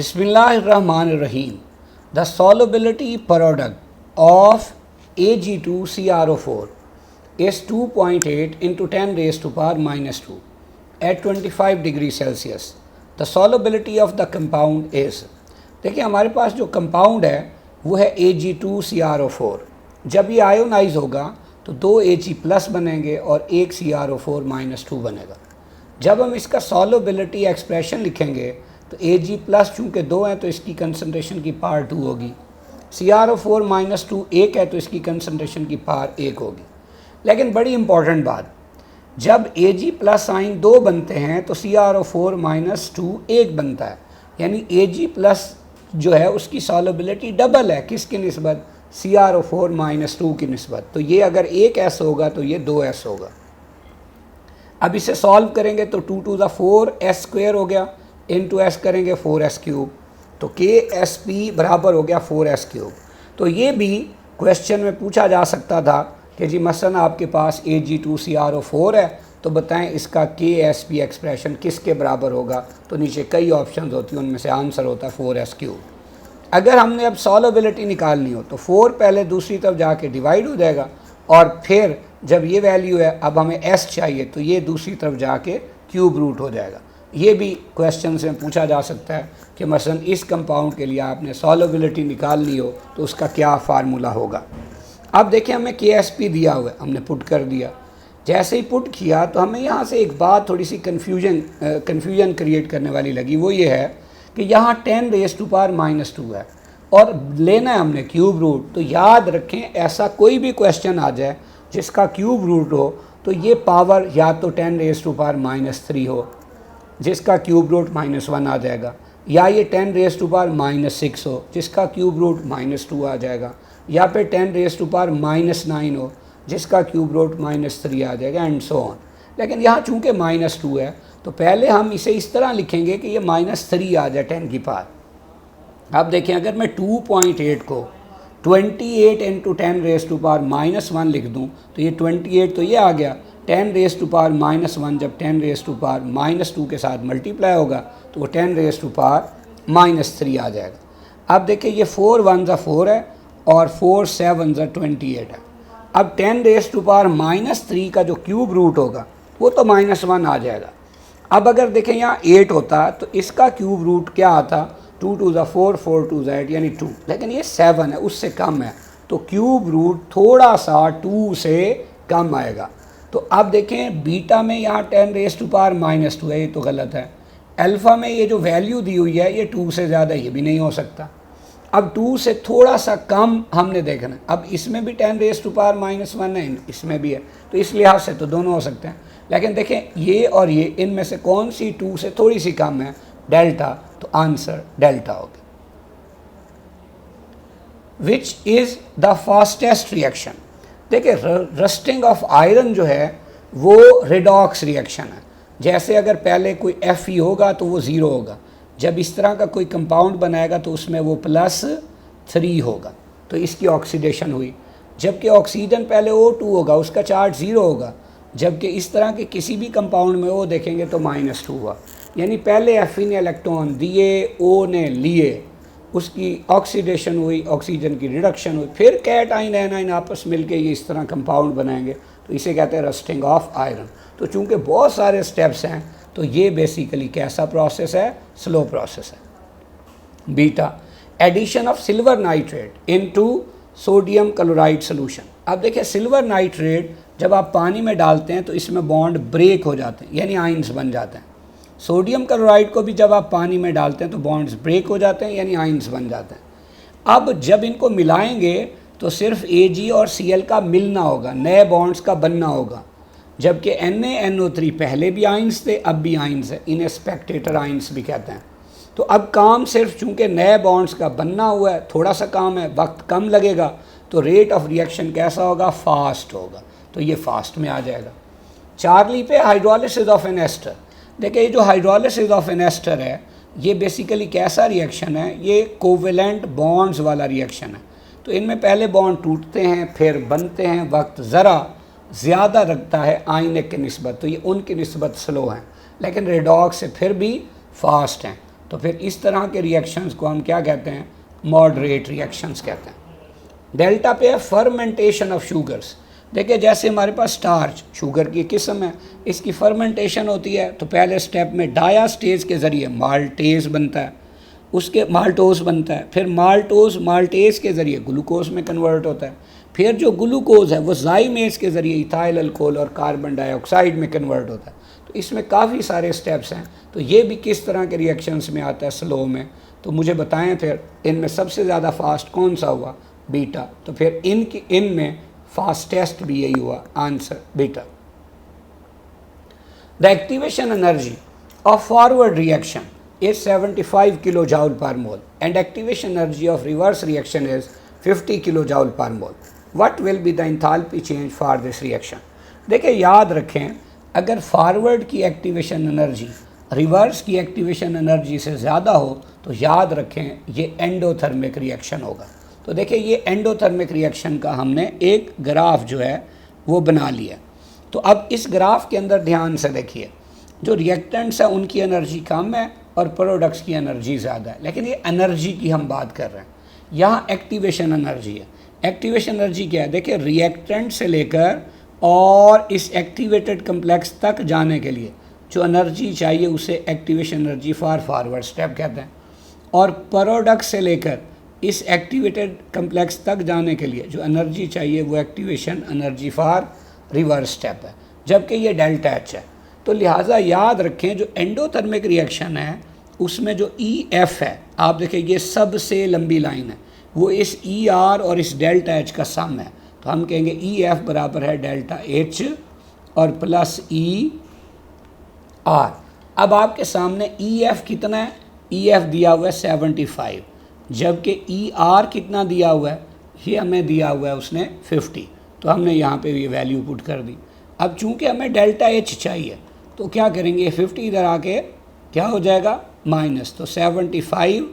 Bismillahirrahmanirrahim. The solubility product of Ag2CrO4 is 2.8 into 10 raised to power minus 2 at 25 degree Celsius. The solubility of the compound is, देखिए हमारे पास जो compound है वो है Ag2CrO4. जब ये आयोनाइज होगा तो 2 Ag प्लस बनेंगे और एक CrO4 माइनस 2 बनेगा. जब हम इसका सॉलिबिलिटी एक्सप्रेशन लिखेंगे तो Ag प्लस चूँकि 2 हैं तो इसकी कंसनट्रेशन की पावर 2 होगी, CrO4 माइनस 2 1 है तो इसकी कंसनट्रेशन की पावर 1 होगी. लेकिन बड़ी इंपॉर्टेंट बात, जब Ag प्लस साइन 2 बनते हैं तो CrO4 माइनस 2 1 बनता है, यानी Ag प्लस जो है उसकी सॉलिबिलिटी डबल है. किसकी निस्बत? CrO4 माइनस 2 की निस्बत. तो ये अगर 1s होगा तो ये 2s होगा. अब इसे सॉल्व करेंगे तो 2 to the 4 s स्क्वेयर हो गया, इंटू s करेंगे 4s क्यूब, तो KSP बराबर हो गया 4s क्यूब. तो ये भी क्वेश्चन में पूछा जा सकता था कि जी मसलन आपके पास Ag2CrO4 है तो बताएं इसका KSP एक्सप्रेशन किसके बराबर होगा. तो नीचे कई ऑप्शंस होती हैं, उनमें से आंसर होता है 4s क्यूब. अगर हमने अब सॉलिबिलिटी निकालनी हो तो 4 पहले दूसरी तरफ जाके डिवाइड हो जाएगा और फिर जब ये वैल्यू है अब हमें s चाहिए तो ये दूसरी तरफ जाके क्यूब रूट हो जाएगा. ये भी क्वेश्चन से पूछा जा सकता है कि मसलन इस कंपाउंड के लिए आपने सॉलिबिलिटी निकालनी हो तो उसका क्या फार्मूला होगा. अब देखिए हमें KSP दिया हुआ है, हमने पुट कर दिया. जैसे ही पुट किया तो हमें यहाँ से एक बात थोड़ी सी कन्फ्यूजन क्रिएट करने वाली लगी. वो ये है कि यहाँ 10 रेज़ टू पावर माइनस 2 है और लेना है हमने क्यूब रूट. तो याद रखें ऐसा कोई भी क्वेश्चन आ जाए जिसका क्यूब रूट हो तो ये पावर या तो 10 रेज़ टू पावर माइनस 3 हो जिसका क्यूब रूट माइनस 1 आ जाएगा, या ये 10 रेज़ टू पावर माइनस 6 हो जिसका क्यूब रूट माइनस 2 आ जाएगा, या फिर 10 रेज़ टू पावर माइनस 9 हो जिसका क्यूब रूट माइनस 3 आ जाएगा एंड सो ऑन. लेकिन यहाँ चूँकि माइनस 2 है तो पहले हम इसे इस तरह लिखेंगे कि ये माइनस 3 आ जाए 10 की पावर. अब देखें अगर मैं 2.8 को 28 into 10 raise to power minus 1 लिख दूँ तो ये 28 तो ये आ गया, 10 रेज़ टू पावर माइनस 1 जब 10 रेज़ टू पावर माइनस 2 के साथ मल्टीप्लाई होगा तो वो 10 रेज़ टू पावर माइनस 3 आ जाएगा. अब देखिए ये 4 1 ज़ा 4 है और 4 7 ज़ा 28 है. अब 10 रेज़ टू पावर माइनस 3 का जो क्यूब रूट होगा वो तो माइनस 1 आ जाएगा. अब अगर देखें यहाँ 8 होता तो इसका क्यूब रूट क्या आता, 2 2 ज़ा 4 4 2 ज़ा 8 यानी 2, लेकिन ये 7 है उससे कम है तो क्यूब रूट थोड़ा सा 2 से कम आएगा. तो अब देखें बीटा में यहाँ 10 रेज़ टू पावर माइनस 2 है, ये तो गलत है. अल्फ़ा में ये जो वैल्यू दी हुई है ये 2 से ज़्यादा ये भी नहीं हो सकता. अब 2 से थोड़ा सा कम हमने देखना है. अब इसमें भी 10 रेज़ टू पावर माइनस 1 है, इसमें भी है, तो इस लिहाज से तो दोनों हो सकते हैं. लेकिन देखें ये और ये इनमें से कौन सी 2 से थोड़ी सी कम है, डेल्टा, तो आंसर डेल्टा होगा. Which is the fastest reaction. देखिए रस्टिंग ऑफ आयरन जो है वो रिडॉक्स रिएक्शन है. जैसे अगर पहले कोई Fe होगा तो वो 0 होगा, जब इस तरह का कोई कंपाउंड बनाएगा तो उसमें वो +3 होगा, तो इसकी ऑक्सीडेशन हुई. जबकि ऑक्सीजन पहले O2 होगा उसका चार्ज 0 होगा, जबकि इस तरह के किसी भी कंपाउंड में वो देखेंगे तो -2 हुआ. यानी पहले Fe ने इलेक्ट्रॉन दिए, O ने लिए, उसकी ऑक्सीडेशन हुई, ऑक्सीजन की रिडक्शन हुई, फिर कैटाइन एनाइन आपस मिलके ये इस तरह कंपाउंड बनाएंगे, तो इसे कहते हैं रस्टिंग ऑफ आयरन. तो चूँकि बहुत सारे स्टेप्स हैं तो ये बेसिकली कैसा प्रोसेस है, स्लो प्रोसेस है. Beta, addition of silver nitrate into sodium chloride solution. अब देखिए सिल्वर नाइट्रेट जब आप पानी में डालते हैं तो इसमें बॉन्ड ब्रेक हो जाते हैं यानी आइंस बन जाते हैं. सोडियम क्लोराइड को भी जब आप पानी में डालते हैं तो बॉन्ड्स ब्रेक हो जाते हैं यानी आइंस बन जाते हैं. अब जब इनको मिलाएंगे तो सिर्फ Ag और Cl का मिलना होगा, नए बॉन्ड्स का बनना होगा, जबकि NaNO3 पहले भी आइंस थे अब भी आइंस है, इन्हें स्पेक्टेटर आइंस भी कहते हैं. तो अब काम सिर्फ चूँकि नए बॉन्ड्स का बनना हुआ है, थोड़ा सा काम है, वक्त कम लगेगा, तो रेट ऑफ रिएक्शन कैसा होगा, फास्ट होगा, तो ये फास्ट में आ जाएगा. चार्ली पे हाइड्रोलिसिस ऑफ एन एस्टर. देखिए ये जो हाइड्रोलिसिस ऑफ एन एस्टर है ये बेसिकली कैसा रिएक्शन है, ये कोवेलेंट बॉन्ड्स वाला रिएक्शन है. तो इनमें पहले बॉन्ड टूटते हैं फिर बनते हैं, वक्त ज़रा ज़्यादा रखता है आयनिक की निस्बत, तो ये उनकी निस्बत स्लो हैं, लेकिन रेडॉक्स से फिर भी फास्ट हैं. तो फिर इस तरह के रिएक्शंस को हम क्या कहते हैं, मॉडरेट रिएक्शंस कहते हैं। डेल्टा पे है फर्मेंटेशन ऑफ शुगर्स। देखिए जैसे हमारे पास स्टार्च शुगर की किस्म है, इसकी फर्मेंटेशन होती है तो पहले स्टेप में डायास्टेज के ज़रिए माल्टेज बनता है, उसके माल्टोज बनता है, फिर माल्टोज माल्टेज के ज़रिए ग्लूकोज में कन्वर्ट होता है, फिर जो ग्लूकोज है वो जाइमेज के ज़रिए इथाइल अल्कोहल और कार्बन डाइऑक्साइड में कन्वर्ट होता है। तो इसमें काफ़ी सारे स्टेप्स हैं। तो ये भी किस तरह के रिएक्शंस में आता है, स्लो में। तो मुझे बताएं फिर इनमें सबसे ज़्यादा फास्ट कौन सा हुआ, बीटा। तो फिर इनमें फास्टेस्ट भी यही हुआ, answer beta. The activation energy of forward reaction is 75 kilojoule per mole and activation energy of reverse reaction is 50 kilojoule per mole. What will be the enthalpy change for this reaction? देखिए याद रखें, अगर forward की activation energy reverse की activation energy से ज़्यादा हो तो याद रखें ये एंडोथर्मिक रिएक्शन होगा। तो देखिए ये एंडोथर्मिक रिएक्शन का हमने एक ग्राफ जो है वो बना लिया। तो अब इस ग्राफ के अंदर ध्यान से देखिए, जो रिएक्टेंट्स हैं उनकी एनर्जी कम है और प्रोडक्ट्स की एनर्जी ज़्यादा है, लेकिन ये एनर्जी की हम बात कर रहे हैं। यहाँ एक्टिवेशन एनर्जी है। एक्टिवेशन एनर्जी क्या है, देखिए रिएक्टेंट से लेकर और इस एक्टिवेटेड कम्प्लेक्स तक जाने के लिए जो एनर्जी चाहिए उसे activation energy for forward step कहते हैं, और प्रोडक्ट से लेकर इस एक्टिवेटेड कम्प्लेक्स तक जाने के लिए जो एनर्जी चाहिए वो activation energy for reverse step है, जबकि ये डेल्टा एच है। तो लिहाजा याद रखें जो एंडोथर्मिक रिएक्शन है उसमें जो ई एफ है, आप देखें ये सबसे लंबी लाइन है, वो इस ई आर और इस डेल्टा एच का सम है। तो हम कहेंगे ई एफ बराबर है डेल्टा एच और प्लस ई आर। अब आपके सामने ई एफ कितना है, ई एफ दिया हुआ है 75, जबकि ई आर कितना दिया हुआ है, ये हमें दिया हुआ है उसने 50। तो हमने यहाँ पे ये वैल्यू पुट कर दी। अब चूंकि हमें डेल्टा एच चाहिए तो क्या करेंगे, 50 इधर आके क्या हो जाएगा माइनस, तो 75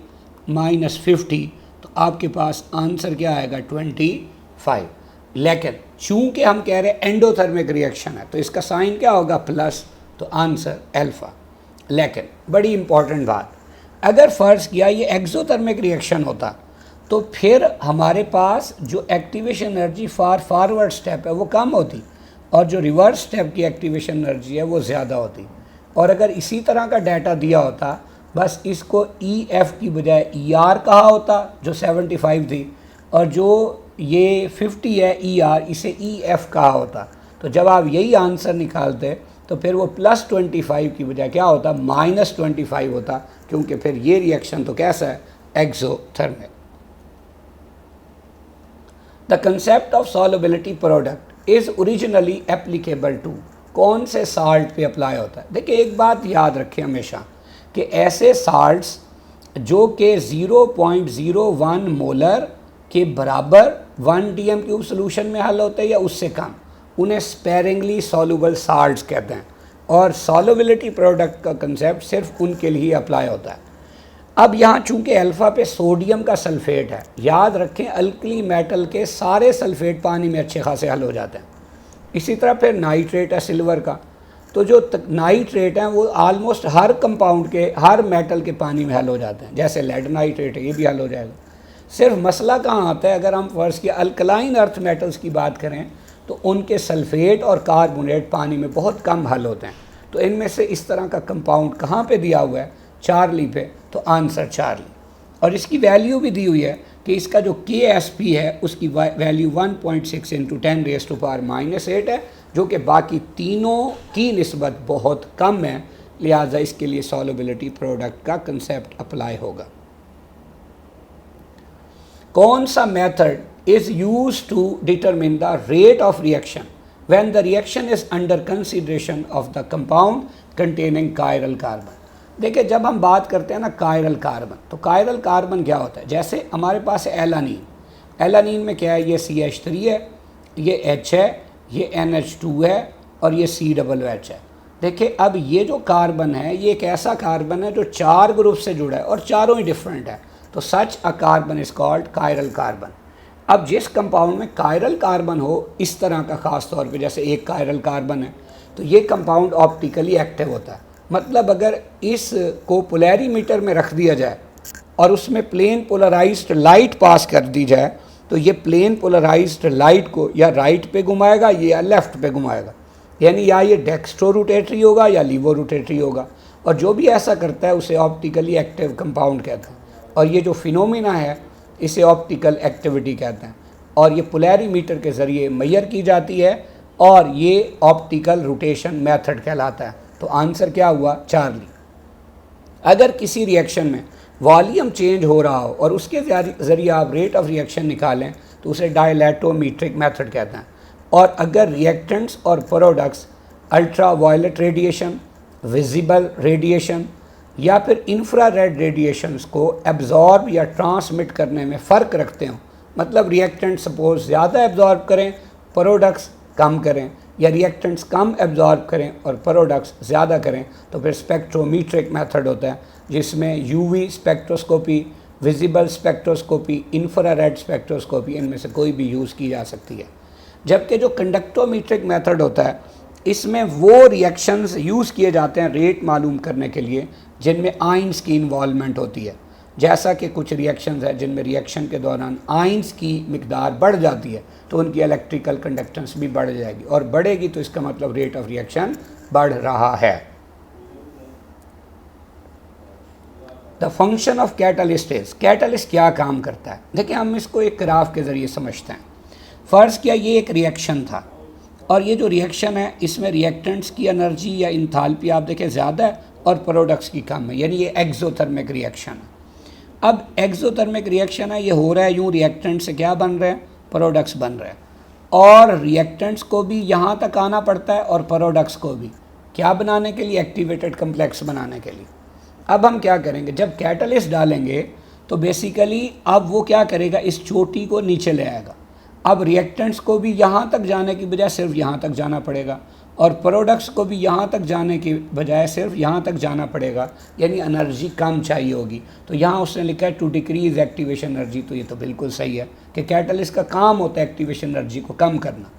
माइनस 50, तो आपके पास आंसर क्या आएगा 25। लेकिन चूंकि हम कह रहे हैं एंडोथर्मिक रिएक्शन है तो इसका साइन क्या होगा प्लस, तो आंसर अल्फ़ा। लेकिन बड़ी इंपॉर्टेंट बात, अगर फ़र्ज़ किया ये एक्सोथर्मिक रिएक्शन होता तो फिर हमारे पास जो activation energy for forward step है वो कम होती और जो रिवर्स स्टेप की एक्टिवेशन एनर्जी है वो ज़्यादा होती। और अगर इसी तरह का डाटा दिया होता, बस इसको ई एफ की बजाय ई आर कहा होता जो 75 थी, और जो ये 50 है ई आर, इसे ई एफ कहा होता, तो जब आप यही आंसर निकालते तो फिर वो प्लस 25 की बजाय क्या होता, माइनस 25 होता, क्योंकि फिर ये रिएक्शन तो कैसा है, exothermic. The concept of solubility product is originally applicable to, कौन से साल्ट पे अप्लाई होता है। देखिए एक बात याद रखें हमेशा कि ऐसे साल्ट्स जो कि 0.01 मोलर के बराबर 1 DM³ सोल्यूशन में हल होते हैं या उससे कम, उन्हें स्पेरिंगली सॉल्युबल साल्ट्स कहते हैं, और सॉल्युबिलिटी प्रोडक्ट का कंसेप्ट सिर्फ उनके लिए अप्लाई होता है। अब यहाँ चूंकि अल्फ़ा पे सोडियम का सल्फेट है, याद रखें अल्कली मेटल के सारे सल्फेट पानी में अच्छे खासे हल हो जाते हैं। इसी तरह फिर नाइट्रेट है सिल्वर का, तो जो नाइट्रेट हैं वो आलमोस्ट हर कंपाउंड के, हर मेटल के पानी में हल हो जाते हैं, जैसे लेड नाइट्रेट है ये भी हल हो जाएगा। सिर्फ मसला कहाँ आता है, अगर हम फर्स्ट की अल्कलाइन अर्थ मेटल्स की बात करें तो उनके सल्फेट और कार्बोनेट पानी में बहुत कम हल होते हैं। तो इनमें से इस तरह का कंपाउंड कहाँ पे दिया हुआ है, चार्ली पे, तो आंसर चार्ली। और इसकी वैल्यू भी दी हुई है कि इसका जो KSP है उसकी वैल्यू 1.6 × 10⁻⁻8 है, जो कि बाकी तीनों की निस्बत बहुत कम है, लिहाजा इसके लिए सॉल्युबिलिटी प्रोडक्ट का कंसेप्ट अप्लाई होगा। कौन सा method is use to determine the rate of reaction when the reaction is under consideration of the compound containing chiral carbon. देखिए जब हम बात करते हैं ना कायरल कार्बन, तो कायरल कार्बन क्या होता है, जैसे हमारे पास है एलानीन, एलानीन में क्या है, ये CH3 है, ये H है, ये NH2 है और ये COOH है। देखिए अब ये जो कार्बन है ये एक ऐसा कार्बन है जो 4 ग्रुप से जुड़ा है और चारों ही डिफरेंट है, तो such a carbon is called chiral carbon. अब जिस कंपाउंड में कायरल कार्बन हो इस तरह का, ख़ास तौर पे जैसे एक कायरल कार्बन है, तो ये कंपाउंड ऑप्टिकली एक्टिव होता है, मतलब अगर इस को पोलैरीमीटर में रख दिया जाए और उसमें प्लेन पोलराइज्ड लाइट पास कर दी जाए तो ये प्लेन पोलराइज्ड लाइट को या राइट पे घुमाएगा या लेफ़्ट पे घुमाएगा, यानी या ये डेक्स्ट्रो रोटेटरी होगा या लीवो रोटेटरी होगा। और जो भी ऐसा करता है उसे ऑप्टिकली एक्टिव कंपाउंड कहते हैं, और ये जो फिनोमिना है इसे ऑप्टिकल एक्टिविटी कहते हैं, और ये पोलैरीमीटर के ज़रिए मेजर की जाती है, और ये ऑप्टिकल रोटेशन मेथड कहलाता है। तो आंसर क्या हुआ? चार्ली। अगर किसी रिएक्शन में वॉल्यूम चेंज हो रहा हो और उसके ज़रिए आप रेट ऑफ रिएक्शन निकालें तो उसे डायलैक्टोमीट्रिक मेथड कहते हैं। और अगर रिएक्टेंट्स और products ultraviolet radiation, visible radiation या फिर इंफ्रारेड रेडिएशंस को एब्जॉर्ब या ट्रांसमिट करने में फ़र्क रखते हो, मतलब रिएक्टेंट सपोज ज़्यादा एब्जॉर्ब करें, प्रोडक्ट्स कम करें, या रिएक्टेंट्स कम एब्जॉर्ब करें और प्रोडक्ट्स ज़्यादा करें, तो फिर स्पेक्ट्रोमीट्रिक मेथड होता है, जिसमें UV spectroscopy, visible spectroscopy, infrared spectroscopy, इनमें से कोई भी यूज़ की जा सकती है। जबकि जो कंडक्टोमीट्रिक मेथड होता है इसमें वो रिएक्शंस यूज़ किए जाते हैं रेट मालूम करने के लिए जिनमें आयंस की इन्वॉल्वमेंट होती है। जैसा कि कुछ रिएक्शंस हैं जिनमें रिएक्शन के दौरान आयंस की मिकदार बढ़ जाती है तो उनकी इलेक्ट्रिकल कंडक्टेंस भी बढ़ जाएगी, और बढ़ेगी तो इसका मतलब रेट ऑफ रिएक्शन बढ़ रहा है। The function of catalyst is, catalyst क्या काम करता है? देखिए हम इसको एक ग्राफ के ज़रिए समझते हैं। फ़र्ज़ किया ये एक रिएक्शन था, और ये जो रिएक्शन है इसमें रिएक्टेंट्स की एनर्जी या इंथाल्पी आप देखें ज़्यादा है और प्रोडक्ट्स की कम है, यानी ये एक्सोथर्मिक रिएक्शन है। अब एक्सोथर्मिक रिएक्शन है, ये हो रहा है यूँ, रिएक्टेंट से क्या बन रहे हैं? प्रोडक्ट्स बन रहे हैं, और रिएक्टेंट्स को भी यहाँ तक आना पड़ता है और प्रोडक्ट्स को भी, क्या बनाने के लिए? एक्टिवेटेड कम्प्लेक्स बनाने के लिए। अब हम क्या करेंगे, जब कैटलिस्ट डालेंगे तो बेसिकली अब वो क्या करेगा, इस चोटी को नीचे ले आएगा। अब रिएक्टेंट्स को भी यहाँ तक जाने की बजाय सिर्फ यहाँ तक जाना पड़ेगा, और प्रोडक्ट्स को भी यहाँ तक जाने की बजाय सिर्फ यहाँ तक जाना पड़ेगा, यानी एनर्जी कम चाहिए होगी। तो यहाँ उसने लिखा है टू डिक्रीज एक्टिवेशन एनर्जी, तो ये तो बिल्कुल सही है कि कैटलिस्ट का काम होता है एक्टिवेशन एनर्जी को कम करना।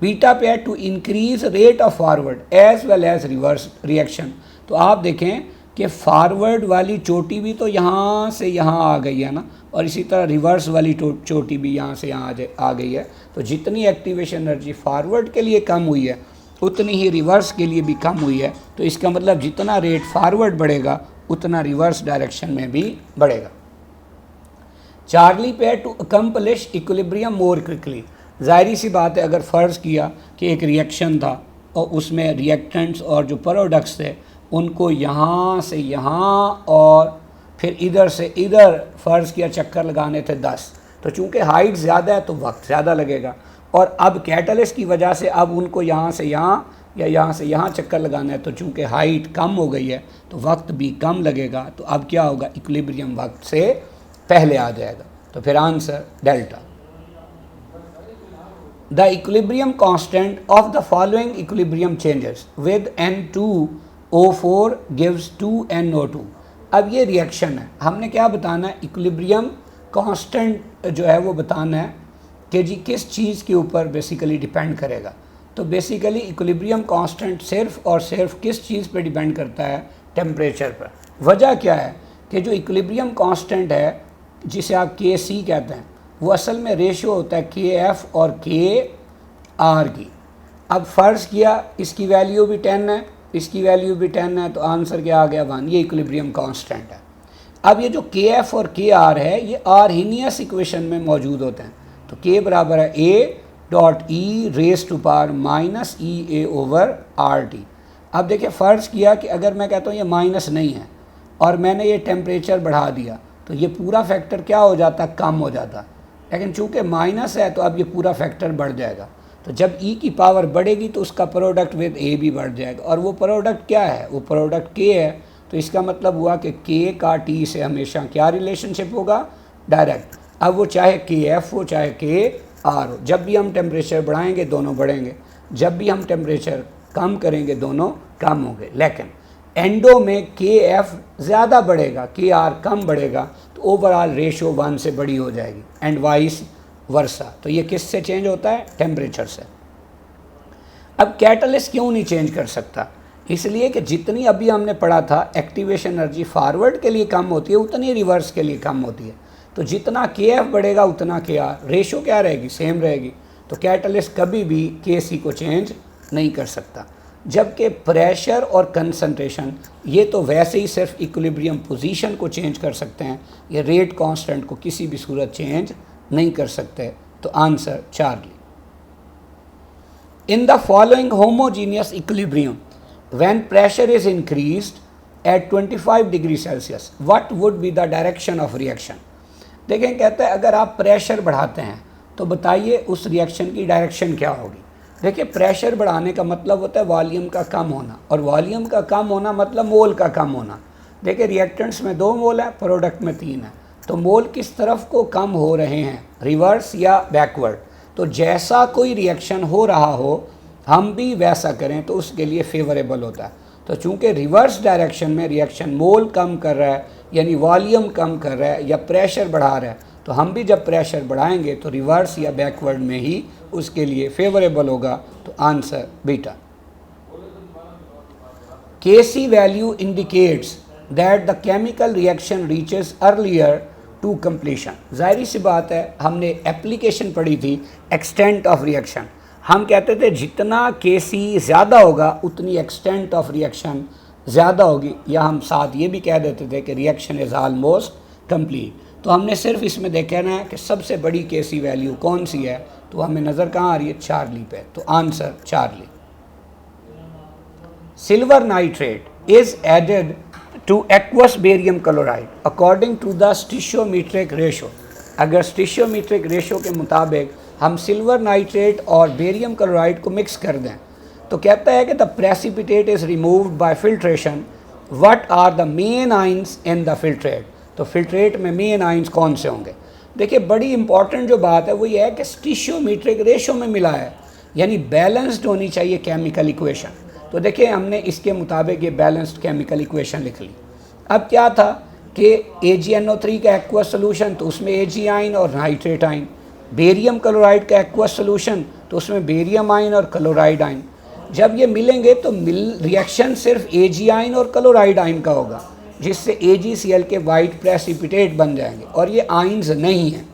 बीटा पे है to increase rate of forward as well as reverse reaction. तो आप देखें कि फॉरवर्ड वाली चोटी भी तो यहाँ से यहाँ आ गई है ना, और इसी तरह रिवर्स वाली चोटी भी यहाँ से यहाँ आ गई है। तो जितनी एक्टिवेशन एनर्जी फॉरवर्ड के लिए कम हुई है उतनी ही रिवर्स के लिए भी कम हुई है। तो इसका मतलब जितना रेट फॉरवर्ड बढ़ेगा उतना रिवर्स डायरेक्शन में भी बढ़ेगा। चार्ली पे to accomplish equilibrium more quickly. ज़ाहिर सी बात है, अगर फ़र्ज़ किया कि एक रिएक्शन था और उसमें रिएक्टेंट्स और जो प्रोडक्ट्स थे उनको यहाँ से यहाँ और फिर इधर से इधर फ़र्ज़ किया चक्कर लगाने थे 10, तो चूँकि हाइट ज़्यादा है तो वक्त ज़्यादा लगेगा, और अब कैटलिस्ट की वजह से अब उनको यहाँ से यहाँ या यहाँ से यहाँ चक्कर लगाना है, तो चूँकि हाइट कम हो गई है तो वक्त भी कम लगेगा। तो अब क्या होगा, इक्विलिब्रियम वक्त से पहले आ जाएगा। तो फिर answer delta. The equilibrium constant of the following equilibrium changes with N2O4 gives 2NO2। अब ये रिएक्शन है, हमने क्या बताना है, इक्विलिब्रियम कांस्टेंट जो है वो बताना है कि जी किस चीज़ के ऊपर बेसिकली डिपेंड करेगा। तो बेसिकली इक्विलिब्रियम कांस्टेंट सिर्फ और सिर्फ किस चीज़ पे डिपेंड करता है, टेम्परेचर पर। वजह क्या है कि जो इक्विलिब्रियम कांस्टेंट है जिसे आप KC कहते हैं वो असल में रेशियो होता है KF और KR की। अब फ़र्ज़ किया इसकी वैल्यू भी 10 है, इसकी वैल्यू भी 10 है, तो आंसर क्या आ गया 1। ये इक्विलिब्रियम कांस्टेंट है। अब ये जो KF और KR है ये आर्हीनियस इक्वेशन में मौजूद होते हैं। तो K बराबर है A.E raise to power -EA/RT। अब देखिए फ़र्ज़ किया कि अगर मैं कहता हूँ ये माइनस नहीं है और मैंने ये टेम्परेचर बढ़ा दिया तो ये पूरा फैक्टर क्या हो जाता, कम हो जाता, लेकिन चूँकि माइनस है तो अब ये पूरा फैक्टर बढ़ जाएगा। तो जब E की पावर बढ़ेगी तो उसका प्रोडक्ट विद A भी बढ़ जाएगा, और वो प्रोडक्ट क्या है, वो प्रोडक्ट K है। तो इसका मतलब हुआ कि K का T से हमेशा क्या रिलेशनशिप होगा, डायरेक्ट। अब वो चाहे KF हो चाहे KR हो, जब भी हम टेम्परेचर बढ़ाएंगे दोनों बढ़ेंगे, जब भी हम टेम्परेचर कम करेंगे दोनों कम होंगे। लेकिन एंडो में KF ज़्यादा बढ़ेगा, KR कम बढ़ेगा, तो ओवरऑल रेशो 1 से बड़ी हो जाएगी, एंड वाइस वर्सा। तो ये किससे चेंज होता है, टेम्परेचर से। अब कैटलिस्ट क्यों नहीं चेंज कर सकता, इसलिए कि जितनी अभी हमने पढ़ा था एक्टिवेशन एनर्जी फॉरवर्ड के लिए कम होती है उतनी रिवर्स के लिए कम होती है। तो जितना KF बढ़ेगा उतना KR, रेशो क्या रहेगी, सेम रहेगी। तो कैटलिस्ट कभी भी KC को चेंज नहीं कर सकता। जबकि प्रेशर और कंसंट्रेशन ये तो वैसे ही सिर्फ इक्विलिब्रियम पोजीशन को चेंज कर सकते हैं, ये रेट कांस्टेंट को किसी भी सूरत चेंज नहीं कर सकते। तो answer Charlie. In the following homogeneous equilibrium when pressure is increased at 25 degree Celsius what would be the direction of reaction. देखें, कहते हैं अगर आप प्रेशर बढ़ाते हैं तो बताइए उस रिएक्शन की डायरेक्शन क्या होगी। देखिए, प्रेशर बढ़ाने का मतलब होता है वॉल्यूम का कम होना, और वॉल्यूम का कम होना मतलब मोल का कम होना। देखिए, रिएक्टेंट्स में 2 मोल है, प्रोडक्ट में 3 है। तो मोल किस तरफ को कम हो रहे हैं, रिवर्स या बैकवर्ड। तो जैसा कोई रिएक्शन हो रहा हो हम भी वैसा करें तो उसके लिए फेवरेबल होता है। तो चूंकि रिवर्स डायरेक्शन में रिएक्शन मोल कम कर रहा है यानी वॉल्यूम कम कर रहा है या प्रेशर बढ़ा रहा है, तो हम भी जब प्रेशर बढ़ाएंगे तो रिवर्स या बैकवर्ड में ही उसके लिए फेवरेबल होगा। तो answer beta. KC value indicates that the chemical reaction reaches earlier to completion. जाहिर सी बात है, हमने एप्लीकेशन पढ़ी थी एक्सटेंट ऑफ रिएक्शन। हम कहते थे जितना KC ज़्यादा होगा उतनी एक्सटेंट ऑफ रिएक्शन ज़्यादा होगी, या हम साथ ये भी कह देते थे कि रिएक्शन इज़ ऑलमोस्ट कंप्लीट। तो हमने सिर्फ इसमें देखा ना कि सबसे बड़ी KC वैल्यू कौन सी है, तो हमें नज़र कहाँ आ रही है, चार्ली पे। तो answer Charlie. Silver nitrate is added to aqueous barium chloride according to the stoichiometric ratio. अगर स्टिशियोमीट्रिक रेशो के मुताबिक हम सिल्वर नाइट्रेट और बेरियम क्लोराइड को मिक्स कर दें तो कहता है कि the precipitate is removed by filtration, what are the main ions in the filtrate. तो फिल्ट्रेट में मेन आइंस कौन से होंगे। देखिए, बड़ी इंपॉर्टेंट जो बात है वो ये है कि स्टिशियोमीट्रिक रेशो में मिला है, यानी बैलेंस्ड होनी चाहिए केमिकल इक्वेशन। तो देखिए, हमने इसके मुताबिक ये बैलेंस्ड केमिकल इक्वेशन लिख ली। अब क्या था कि AgNO3 का एक्वस सोल्यूशन, तो उसमें Ag आइन और नाइट्रेट आइन। बेरियम क्लोराइड का एक्वस सोल्यूशन, तो उसमें बेरियम आइन और क्लोराइड आइन। जब ये मिलेंगे तो रिएक्शन सिर्फ Ag आइन और क्लोराइड आइन का होगा, जिससे AgCl के वाइट प्रेसिपिटेट बन जाएंगे, और ये आइंस नहीं हैं।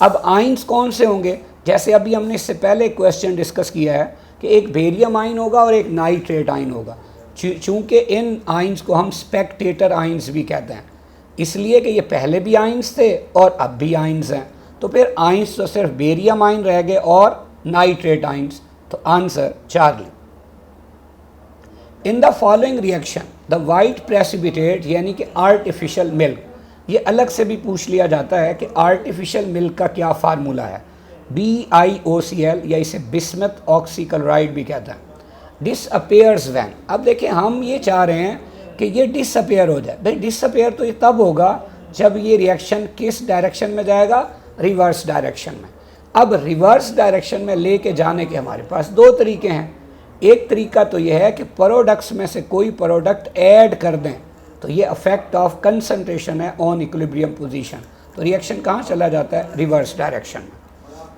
अब आइंस कौन से होंगे, जैसे अभी हमने इससे पहले क्वेश्चन डिस्कस किया है कि एक बेरियम आइन होगा और एक नाइट्रेट आइन होगा। चूँकि इन आइंस को हम स्पेक्टेटर आइंस भी कहते हैं, इसलिए कि ये पहले भी आइंस थे और अब भी आइंस हैं। तो फिर आइंस तो सिर्फ बेरियम आइन रह गए और नाइट्रेट आइंस। तो answer Charlie. In the following reaction the white precipitate यानी कि आर्टिफिशियल मिल्क, ये अलग से भी पूछ लिया जाता है कि आर्टिफिशियल मिल्क का क्या फार्मूला है। BiOCl या इसे बिस्मथ ऑक्सीक्लोराइड भी कहता है। Disappears van. अब देखिए, हम ये चाह रहे हैं कि ये डिसअपेयर हो जाए। भाई, डिसअपेयर तो ये तब होगा जब ये रिएक्शन किस डायरेक्शन में जाएगा, रिवर्स डायरेक्शन में। अब रिवर्स डायरेक्शन में लेके जाने के हमारे पास 2 तरीके हैं। एक तरीका तो यह है कि प्रोडक्ट्स में से कोई प्रोडक्ट ऐड कर दें, तो ये इफेक्ट ऑफ कंसंट्रेशन है ऑन इक्विलिब्रियम पोजीशन। तो रिएक्शन कहाँ चला जाता है, रिवर्स डायरेक्शन में।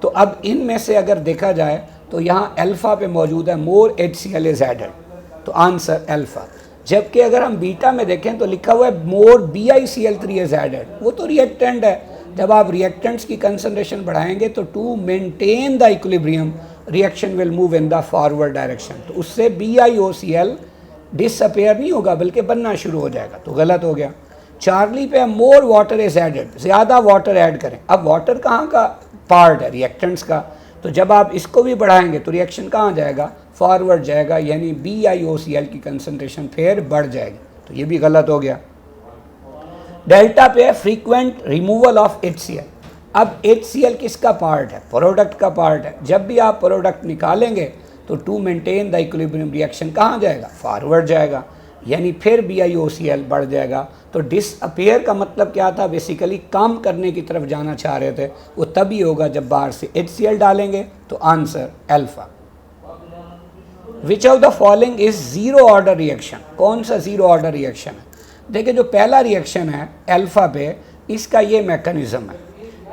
तो अब इनमें से अगर देखा जाए तो यहाँ अल्फ़ा पे मौजूद है मोर HCl इज एडेड, तो आंसर अल्फ़ा। जबकि अगर हम बीटा में देखें तो लिखा हुआ है मोर BiCl3 इज एडेड, वो तो रिएक्टेंट है। जब आप रिएक्टेंट्स की कंसंट्रेशन बढ़ाएंगे तो to maintain the equilibrium reaction will move in the forward direction, तो उससे BiOCl डिसअपेयर नहीं होगा बल्कि बनना शुरू हो जाएगा। तो गलत हो गया। चार्ली पे मोर वाटर इज एडेड, ज़्यादा वाटर ऐड करें। अब वाटर कहाँ का पार्ट है, रिएक्टेंट्स का। तो जब आप इसको भी बढ़ाएंगे तो रिएक्शन कहाँ जाएगा, फॉरवर्ड जाएगा, यानी BiOCl की कंसंट्रेशन फिर बढ़ जाएगी। तो ये भी गलत हो गया। डेल्टा पे फ्रीक्वेंट रिमूवल ऑफ HCl। अब HCl किसका पार्ट है, प्रोडक्ट का पार्ट है। जब भी आप प्रोडक्ट निकालेंगे तो to maintain the equilibrium reaction कहाँ जाएगा, फॉरवर्ड जाएगा, यानी फिर BiOCl बढ़ जाएगा। तो डिसअपेयर का मतलब क्या था, बेसिकली कम करने की तरफ जाना चाह रहे थे। वो तभी होगा जब बाहर से HCl डालेंगे। तो answer alpha. Which of the following is zero order reaction, कौन सा जीरो ऑर्डर रिएक्शन है। देखिए, जो पहला रिएक्शन है अल्फा पे, इसका ये मैकेनिज्म है।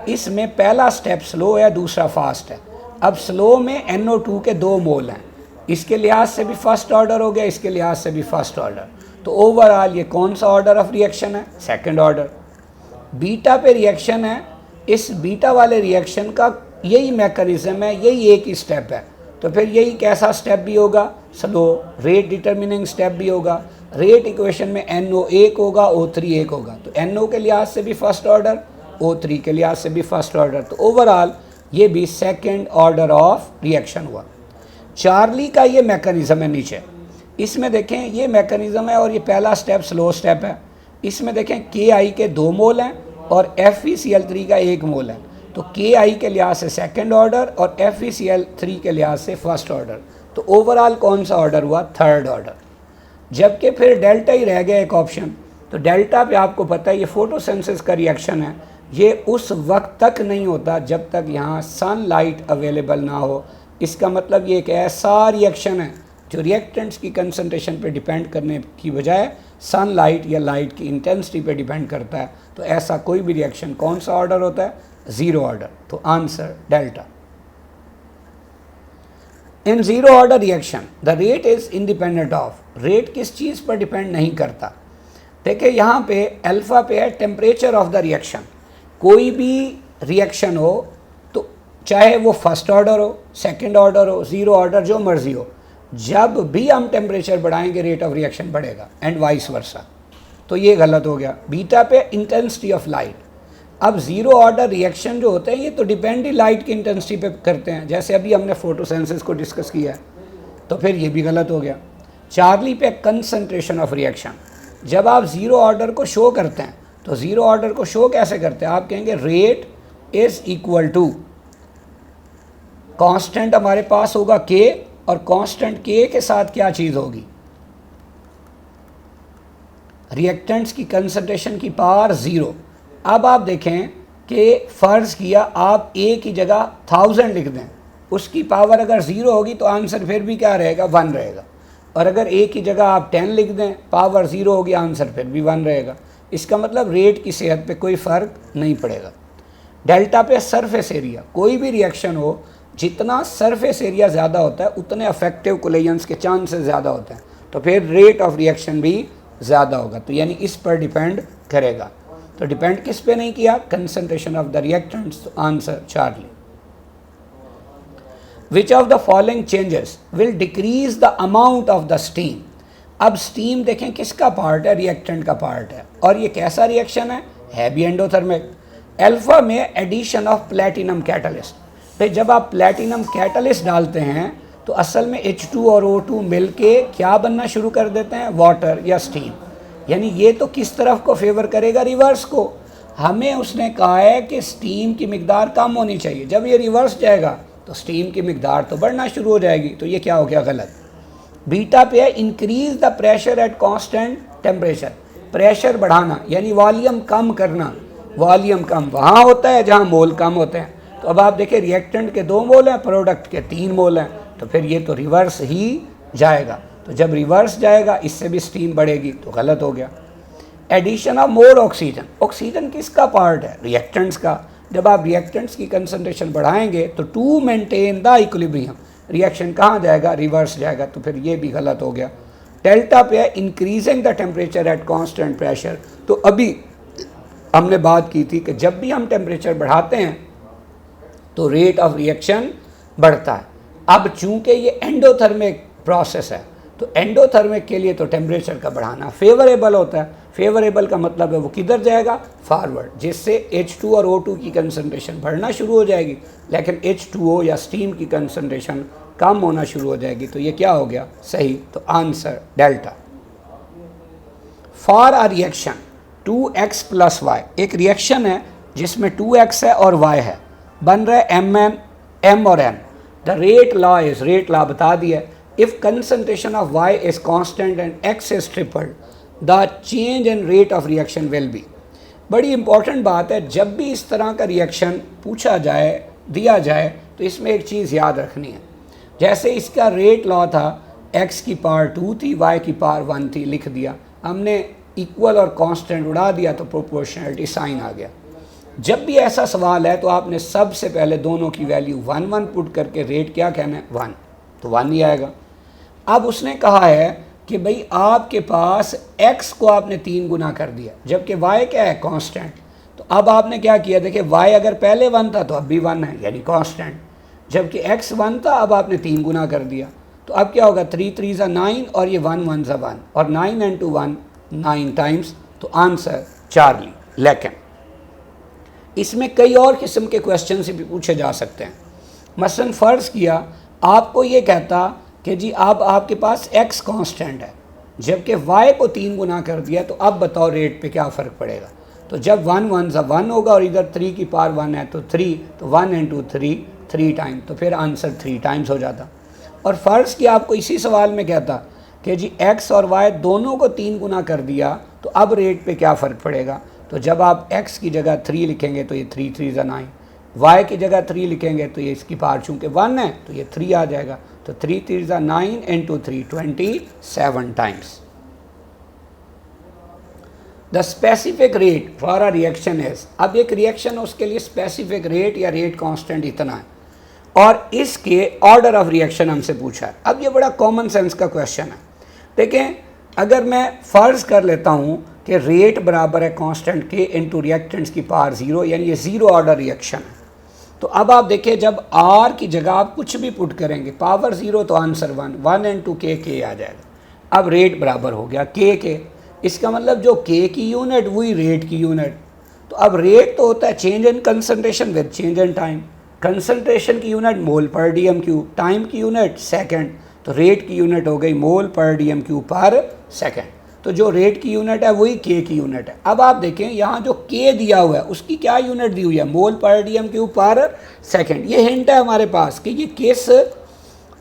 इसमें पहला स्टेप स्लो है, दूसरा फास्ट है। अब स्लो में NO2 के 2 मोल हैं, इसके लिहाज से भी फर्स्ट ऑर्डर हो गया, इसके लिहाज से भी फर्स्ट ऑर्डर। तो ओवरऑल ये कौन सा ऑर्डर ऑफ रिएक्शन है? Second order. बीटा पे रिएक्शन है, इस बीटा वाले रिएक्शन का यही मैकेनिज्म है, यही एक ही स्टेप है। तो फिर यही कैसा स्टेप भी होगा? स्लो रेट डिटर्मिनिंग स्टेप भी होगा। रेट इक्वेशन में NO एक होगा, O3 एक होगा। तो NO के लिहाज से भी फर्स्ट ऑर्डर, O3 के लिहाज से भी फर्स्ट ऑर्डर। तो ओवरऑल ये भी सेकंड ऑर्डर ऑफ रिएक्शन हुआ। चार्ली का ये मैकेनिज्म है नीचे, इसमें देखें ये मैकेनिज्म है और ये पहला स्टेप स्लो स्टेप है। इसमें देखें KI के 2 मोल हैं और FeCl3 का 1 मोल है। तो KI के लिहाज से सेकंड ऑर्डर और FeCl3 के लिहाज से फर्स्ट ऑर्डर। तो ओवरऑल कौन सा ऑर्डर हुआ? Third order. जबकि फिर डेल्टा ही रह गया एक ऑप्शन। तो डेल्टा पे आपको पता है ये फोटोसिंथेसिस का रिएक्शन है, ये उस वक्त तक नहीं होता जब तक यहाँ सनलाइट अवेलेबल ना हो। इसका मतलब ये एक ऐसा रिएक्शन है जो रिएक्टेंट्स की कंसंट्रेशन पे डिपेंड करने की बजाय सनलाइट या लाइट की इंटेंसिटी पे डिपेंड करता है। तो ऐसा कोई भी रिएक्शन कौन सा ऑर्डर होता है? 0 ऑर्डर। तो answer delta. In 0 order reaction the rate is independent of, rate किस चीज़ पर डिपेंड नहीं करता? देखिए यहाँ पे अल्फा पे है टेम्परेचर ऑफ द रिएक्शन। कोई भी रिएक्शन हो तो चाहे वो फर्स्ट ऑर्डर हो, सेकंड ऑर्डर हो, 0 ऑर्डर, जो मर्जी हो, जब भी हम टेम्परेचर बढ़ाएंगे रेट ऑफ रिएक्शन बढ़ेगा एंड वाइस वर्सा। तो ये गलत हो गया। बीटा पे इंटेंसिटी ऑफ लाइट। अब 0 ऑर्डर रिएक्शन जो होते हैं ये तो डिपेंड ही लाइट की इंटेंसिटी पे करते हैं, जैसे अभी हमने फोटोसिंथेसिस को डिस्कस किया है। तो फिर ये भी गलत हो गया। चार्ली पे कंसंट्रेशन ऑफ रिएक्शन। जब आप 0 ऑर्डर को शो करते हैं तो 0 ऑर्डर को शो कैसे करते हैं? आप कहेंगे rate is equal to constant हमारे पास होगा K, और कांस्टेंट K के साथ क्या चीज़ होगी? रिएक्टेंट्स की कंसंट्रेशन की पावर 0। अब आप देखें कि फ़र्ज़ किया आप A की जगह 1000 लिख दें, उसकी पावर अगर 0 होगी तो आंसर फिर भी क्या रहेगा? 1 रहेगा। और अगर A की जगह आप 10 लिख दें, पावर 0 होगी, आंसर फिर भी 1 रहेगा। इसका मतलब रेट की सेहत पे कोई फ़र्क नहीं पड़ेगा। डेल्टा पे सरफेस एरिया, कोई भी रिएक्शन हो जितना सरफेस एरिया ज़्यादा होता है उतने अफेक्टिव कोलिजन्स के चांसेस ज़्यादा होते हैं, तो फिर रेट ऑफ रिएक्शन भी ज़्यादा होगा। तो यानी इस पर डिपेंड करेगा। तो डिपेंड किस पे नहीं किया? Concentration of the reactants. तो answer Charlie. Which of the following changes will decrease the amount of the steam? अब स्टीम देखें किसका पार्ट है? रिएक्टेंट का पार्ट है। और ये कैसा रिएक्शन है भी एंडोथर्मिक। अल्फा में एडिशन ऑफ प्लेटिनम कैटलिस्ट। फिर जब आप प्लेटिनम कैटलिस्ट डालते हैं तो असल में H2 और O2 मिलके क्या बनना शुरू कर देते हैं? वाटर या स्टीम। यानी ये तो किस तरफ को फेवर करेगा? रिवर्स को। हमें उसने कहा है कि स्टीम की मिकदार कम होनी चाहिए। जब ये रिवर्स जाएगा तो स्टीम की मिकदार तो बढ़ना शुरू हो जाएगी। तो ये क्या हो गया? गलत। बीटा पे है increase the pressure at constant temperature. Pressure बढ़ाना यानी वॉल्यूम कम करना। वॉल्यूम कम वहाँ होता है जहाँ मोल कम होते हैं। तो अब आप देखिए रिएक्टेंट के 2 मोल हैं, प्रोडक्ट के 3 मोल हैं, तो फिर ये तो रिवर्स ही जाएगा। तो जब रिवर्स जाएगा इससे भी स्टीम बढ़ेगी, तो गलत हो गया। Addition of more oxygen. Oxygen किसका पार्ट है? रिएक्टेंट्स का। जब आप रिएक्टेंट्स की कंसंट्रेशन बढ़ाएंगे तो to maintain the equilibrium, reaction कहाँ जाएगा? रिवर्स जाएगा। तो फिर ये भी गलत हो गया। डेल्टा पे है increasing the temperature at constant pressure. तो अभी हमने बात की थी कि जब भी हम टेम्परेचर बढ़ाते हैं तो रेट ऑफ रिएक्शन बढ़ता है। अब चूंकि ये एंडोथर्मिक प्रोसेस है तो एंडोथर्मिक के लिए तो टेम्परेचर का बढ़ाना फेवरेबल होता है। फेवरेबल का मतलब है वो किधर जाएगा? फॉरवर्ड, जिससे H2 और O2 की कंसंट्रेशन बढ़ना शुरू हो जाएगी, लेकिन H2O या स्टीम की कंसंट्रेशन कम होना शुरू हो जाएगी। तो ये क्या हो गया? सही। तो answer delta. For a reaction 2x plus y, एक रिएक्शन है जिसमें 2x है और y है, बन रहा है M और N। The rate law is, rate law बता दिया, if concentration of y is constant and x is tripled the change in rate of reaction will be. बड़ी इंपॉर्टेंट बात है, जब भी इस तरह का रिएक्शन पूछा जाए, दिया जाए, तो इसमें एक चीज़ याद रखनी है। जैसे इसका रेट लॉ था x की पावर 2 थी, y की पावर 1 थी, लिख दिया हमने, इक्वल और कांस्टेंट उड़ा दिया तो प्रोपोर्शनलिटी साइन आ गया। जब भी ऐसा सवाल है तो आपने सबसे पहले दोनों की वैल्यू 1 1 पुट करके रेट क्या कहना है? 1, तो 1 ही आएगा। अब उसने कहा है कि भाई आपके पास x को आपने 3 गुना कर दिया, जबकि y क्या है, कांस्टेंट। तो अब आपने क्या किया, देखिए y अगर पहले 1 था तो अब भी 1 है, यानी कांस्टेंट। जबकि x 1 था, अब आपने 3 गुना कर दिया, तो अब क्या होगा, 3 3 ज़ा 9 और ये 1 1 ज़ा 1 और 9 इंटू 1 9 टाइम्स, तो आंसर चार्ली। लेकिन इसमें कई और किस्म के क्वेश्चन से भी पूछे जा सकते हैं। मसलन फ़र्ज़ किया आपको ये कहता कि जी अब आपके पास x कांस्टेंट है, जबकि y को 3 गुना कर दिया, तो अब बताओ रेट पे क्या फ़र्क पड़ेगा। तो जब 1 1 ज़ा 1 होगा और इधर 3 की पावर 1 है तो 3, तो 1 इंटू 3 3 टाइम, तो फिर आंसर 3 टाइम्स हो जाता। और फ़र्ज़ किया आपको इसी सवाल में कहता कि जी x और y दोनों को 3 गुना कर दिया, तो अब रेट पे क्या फ़र्क पड़ेगा। तो जब आप x की जगह 3 लिखेंगे तो ये 3 3 ज़ा 9, y की जगह 3 लिखेंगे तो ये इसकी पावर चूँकि 1 है तो ये 3 आ जाएगा, तो 3 3 ज़ा 9 into 3 27 times. The specific rate for a reaction is, अब एक रिएक्शन है उसके लिए स्पेसिफिक रेट या रेट कांस्टेंट इतना है, और इसके ऑर्डर ऑफ रिएक्शन हमसे पूछा है। अब ये बड़ा कॉमन सेंस का क्वेश्चन है। देखें, अगर मैं फ़र्ज़ कर लेता हूँ कि रेट बराबर है कांस्टेंट के इंटू रिएक्टेंट्स की पावर 0, यानी ये 0 ऑर्डर रिएक्शन है, तो अब आप देखिए जब R की जगह आप कुछ भी पुट करेंगे, पावर 0 तो आंसर 1 1 इंटू के आ जाएगा। अब रेट बराबर हो गया के, इसका मतलब जो के की यूनिट वही रेट की यूनिट। तो अब रेट तो होता है change in concentration with change in time, concentration की unit mole per dm cube, time की यूनिट सेकंड, तो रेट की यूनिट हो गई मोल पर डीएम क्यूब पर सेकंड। तो जो रेट की यूनिट है वही के की यूनिट है। अब आप देखें यहाँ जो के दिया हुआ है उसकी क्या यूनिट दी हुई है, मोल पर डीएम क्यूब पर सेकंड। ये हिंट है हमारे पास कि ये किस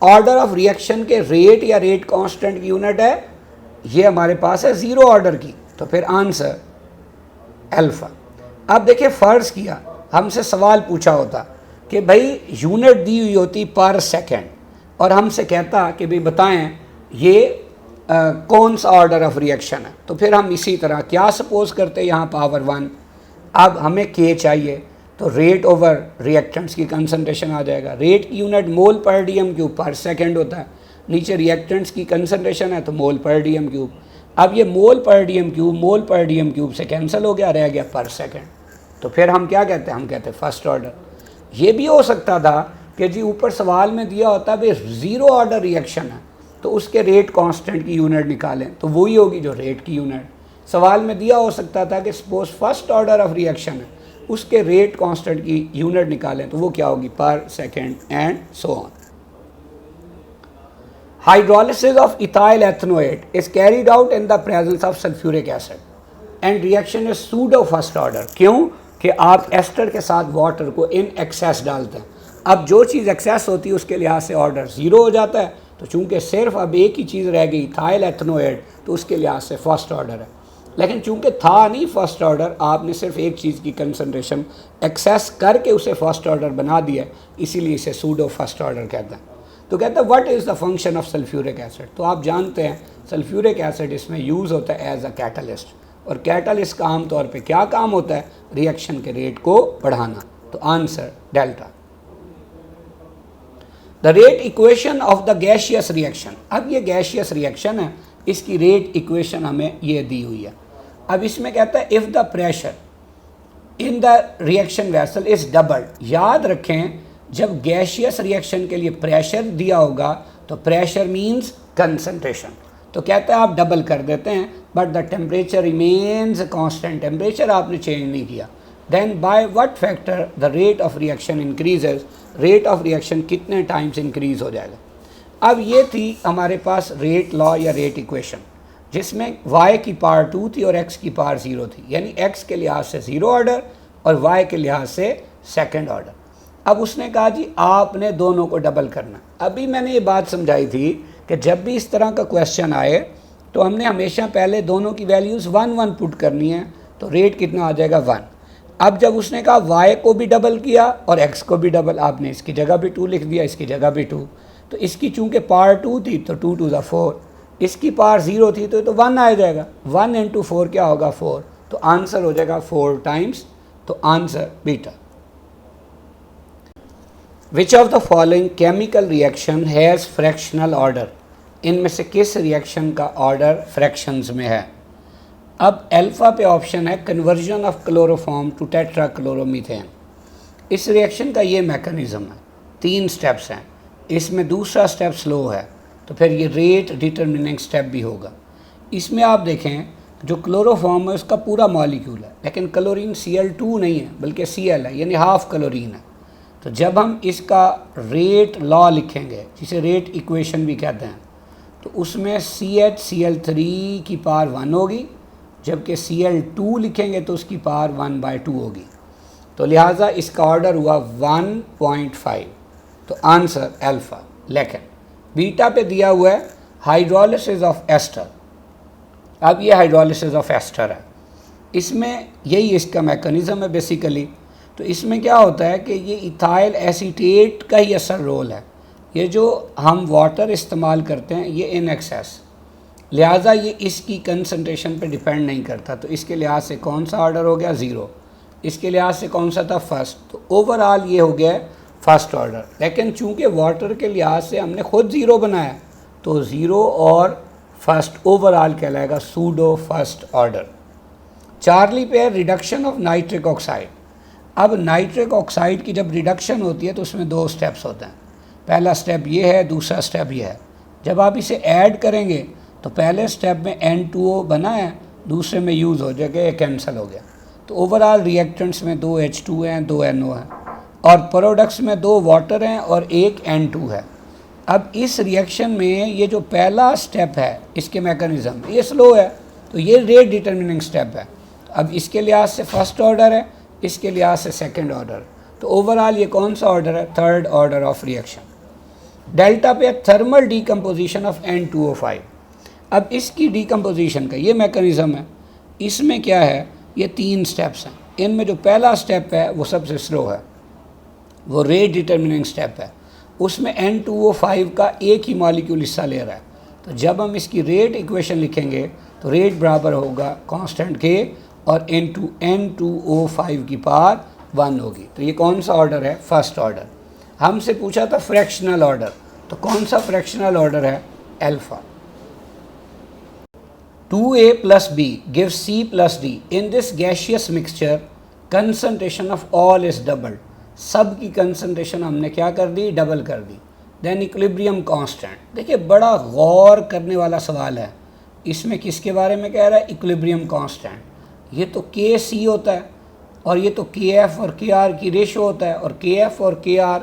ऑर्डर ऑफ रिएक्शन के रेट या रेट कांस्टेंट की यूनिट है, ये हमारे पास है 0 ऑर्डर की, तो फिर आंसर अल्फा। अब देखिए फ़र्ज़ किया हमसे सवाल पूछा होता कि भाई यूनिट दी हुई होती पर सेकंड, और हमसे कहता कि भाई बताएं ये कौन सा ऑर्डर ऑफ रिएक्शन है, तो फिर हम इसी तरह क्या सपोज करते हैं, यहाँ पावर 1, अब हमें के चाहिए, तो रेट ओवर रिएक्टेंट्स की कंसंट्रेशन आ जाएगा। रेट की unit mole per dm cube पर सेकंड होता है, नीचे रिएक्टेंट्स की कंसंट्रेशन है तो मोल पर डीएम क्यूब। अब ये मोल पर डीएम क्यूब से कैंसिल हो गया, रह गया पर सेकंड, तो फिर हम क्या कहते हैं, हम कहते हैं फर्स्ट ऑर्डर। ये भी हो सकता था कि जी ऊपर सवाल में दिया होता भाई 0 ऑर्डर रिएक्शन है तो उसके रेट कांस्टेंट की यूनिट निकालें, तो वही होगी जो रेट की यूनिट। सवाल में दिया हो सकता था कि suppose first order of reaction है, उसके रेट कांस्टेंट की यूनिट निकालें, तो वो क्या होगी, पर second and so on. Hydrolysis of ethyl ethanoate is carried out in the presence of sulphuric acid and reaction is pseudo first order. क्यों कि आप एस्टर के साथ वाटर को इन एक्सेस डालते हैं। अब जो चीज़ एक्सेस होती है उसके लिहाज से ऑर्डर 0 हो जाता है, तो चूंकि सिर्फ अब एक ही चीज़ रह गई इथाइल एथनोएट, तो उसके लिहाज से फर्स्ट ऑर्डर है। लेकिन चूंकि था नहीं फर्स्ट ऑर्डर, आपने सिर्फ एक चीज़ की कंसंट्रेशन एक्सेस करके उसे फर्स्ट ऑर्डर बना दिया, इसीलिए इसे सूडो फर्स्ट ऑर्डर कहते हैं। तो कहते हैं what is the function of sulphuric acid. तो आप जानते हैं सल्फ्यूरिक एसिड इसमें यूज़ होता है एज अ कैटलिस्ट, और कैटलिस्ट का आम तौर पे क्या काम होता है, रिएक्शन के रेट को बढ़ाना। तो answer delta. The rate equation of the gaseous reaction, अब ये गैसियस रिएक्शन है, इसकी रेट इक्वेशन हमें ये दी हुई है। अब इसमें कहता है if the pressure in the reaction vessel is doubled, याद रखें जब गैसियस रिएक्शन के लिए प्रेशर दिया होगा तो प्रेशर मींस कंसंट्रेशन, तो कहता है आप डबल कर देते हैं but the temperature remains constant, temperature आपने चेंज नहीं किया, then by what factor the rate of reaction increases, rate of reaction कितने टाइम्स इंक्रीज हो जाएगा। अब ये थी हमारे पास रेट लॉ या रेट इक्वेशन, जिसमें y की पावर 2 थी और x की पावर 0 थी, यानी x के लिहाज से 0 ऑर्डर और y के लिहाज से सेकंड ऑर्डर। अब उसने कहा जी आपने दोनों को डबल करना। अभी मैंने ये बात समझाई थी कि जब भी इस तरह का क्वेश्चन आए तो हमने हमेशा पहले दोनों की वैल्यूज़ 1 1 पुट करनी है, तो रेट कितना आ जाएगा 1। अब जब उसने कहा y को भी डबल किया और x को भी डबल, आपने इसकी जगह भी 2 लिख दिया, इसकी जगह भी 2, तो इसकी चूँकि पावर 2 थी तो 2 2 4, इसकी पावर 0 थी तो 1 आ जाएगा, 1 इंटू 4 क्या होगा 4, तो आंसर हो जाएगा 4 टाइम्स, तो answer beta. Which of the following chemical reaction has fractional order? इनमें से किस रिएक्शन का ऑर्डर फ्रैक्शंस में है। अब अल्फ़ा पे ऑप्शन है कन्वर्जन ऑफ क्लोरोफॉर्म टू टेट्राक्लोरोमीथेन। इस रिएक्शन का ये मैकेनिज़्म है, 3 स्टेप्स हैं, इसमें दूसरा स्टेप स्लो है, तो फिर ये रेट डिटरमिनिंग स्टेप भी होगा। इसमें आप देखें जो क्लोरोफॉर्म है उसका पूरा मॉलिक्यूल है, लेकिन क्लोरीन Cl2 नहीं है बल्कि Cl है, यानी हाफ क्लोरीन है। तो जब हम इसका रेट लॉ लिखेंगे, जिसे रेट इक्वेशन भी कहते हैं, तो उसमें CH Cl3 की पावर 1 होगी, जबकि Cl2 लिखेंगे तो उसकी पावर 1/2 होगी। तो लिहाजा इसका ऑर्डर हुआ 1.5, तो आंसर अल्फ़ा। लेकिन बीटा पे दिया हुआ है हाइड्रोलिसिस ऑफ एस्टर। अब ये हाइड्रोलिसिस ऑफ एस्टर है, इसमें यही इसका मैकेनिज़्म है बेसिकली। तो इसमें क्या होता है कि ये इथाइल एसीटेट का ही असल रोल है। ये जो हम वाटर इस्तेमाल करते हैं ये इन एक्सेस, लिहाजा ये इसकी कंसंट्रेशन पे डिपेंड नहीं करता। तो इसके लिहाज से कौन सा ऑर्डर हो गया 0, इसके लिहाज से कौन सा था फर्स्ट, तो ओवरऑल ये हो गया फर्स्ट ऑर्डर। लेकिन चूंकि वाटर के लिहाज से हमने खुद 0 बनाया, तो 0 और फर्स्ट ओवरऑल कहलाएगा सूडो फर्स्ट ऑर्डर। चार्ली पे रिडक्शन ऑफ नाइट्रिक ऑक्साइड। अब नाइट्रिक ऑक्साइड की जब रिडक्शन होती है तो उसमें 2 स्टेप्स होते हैं। पहला स्टेप ये है, दूसरा स्टेप ये है। जब आप इसे ऐड करेंगे तो पहले स्टेप में N2O बना है, दूसरे में यूज़ हो जाएगा, ये कैंसिल हो गया। तो ओवरऑल रिएक्टेंट्स में 2 H2 हैं, 2 NO हैं, और प्रोडक्ट्स में 2 वाटर हैं और 1 N2 है। अब इस रिएक्शन में ये जो पहला स्टेप है इसके मैकेनिज़्म ये स्लो है, तो ये रेट डिटरमिनिंग स्टेप है। अब इसके लिहाज से फर्स्ट ऑर्डर है, इसके लिहाज से सेकंड ऑर्डर, तो ओवरऑल ये कौन सा ऑर्डर है, third order of reaction. Delta पे थर्मल डीकम्पोजिशन ऑफ N2O5। अब इसकी डीकम्पोजिशन का ये मैकेनिज़्म है। इसमें क्या है, ये 3 स्टेप्स हैं। इनमें जो पहला स्टेप है वो सबसे स्लो है, वो रेट डिटरमिनिंग स्टेप है। उसमें N2O5 का एक ही मॉलिक्यूल हिस्सा ले रहा है। तो जब हम इसकी रेट इक्वेशन लिखेंगे तो रेट बराबर होगा कांस्टेंट के और इनटू N2O5 की पावर 1 होगी। तो ये कौन सा ऑर्डर है, फर्स्ट ऑर्डर। हमसे पूछा था फ्रैक्शनल ऑर्डर, तो कौन सा फ्रैक्शनल ऑर्डर है, alpha. 2A plus B gives C plus D. In this gaseous mixture, concentration of all is doubled. सब की कंसंट्रेशन हमने क्या कर दी, डबल कर दी। Then equilibrium constant. देखिए बड़ा गौर करने वाला सवाल है। इसमें किसके बारे में कह रहा है, इक्विलिब्रियम कांस्टेंट। ये तो KC होता है और ये तो KF और KR की रेशो होता है, और KF और KR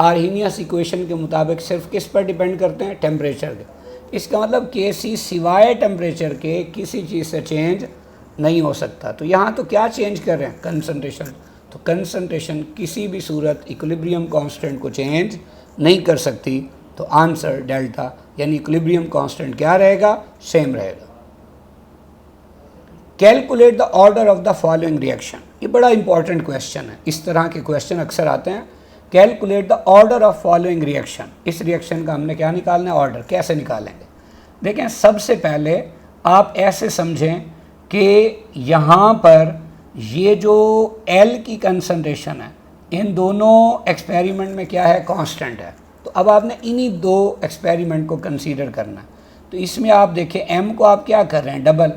आर्हीनियस इक्वेशन के मुताबिक सिर्फ किस पर डिपेंड करते हैं, टेम्परेचर के। इसका मतलब KC सिवाय टेम्परेचर के किसी चीज़ से चेंज नहीं हो सकता। तो यहाँ तो क्या चेंज कर रहे हैं, कंसंट्रेशन। तो कंसंट्रेशन किसी भी सूरत इक्विलिब्रियम कांस्टेंट को चेंज नहीं कर सकती। तो आंसर डेल्टा, यानी इक्विलिब्रियम कांस्टेंट क्या रहेगा, सेम रहेगा। Calculate the order of the following reaction. ये बड़ा इंपॉर्टेंट क्वेश्चन है, इस तरह के क्वेश्चन अक्सर आते हैं। Calculate the order of following reaction. इस रिएक्शन का हमने क्या निकालना है, ऑर्डर। कैसे निकालेंगे, देखें सबसे पहले आप ऐसे समझें कि यहाँ पर ये जो L की कंसंट्रेशन है इन दोनों एक्सपेरिमेंट में क्या है, कांस्टेंट है। तो अब आपने इन्हीं 2 एक्सपेरिमेंट को कंसीडर करना है। तो इसमें आप देखें M को आप क्या कर रहे हैं, डबल।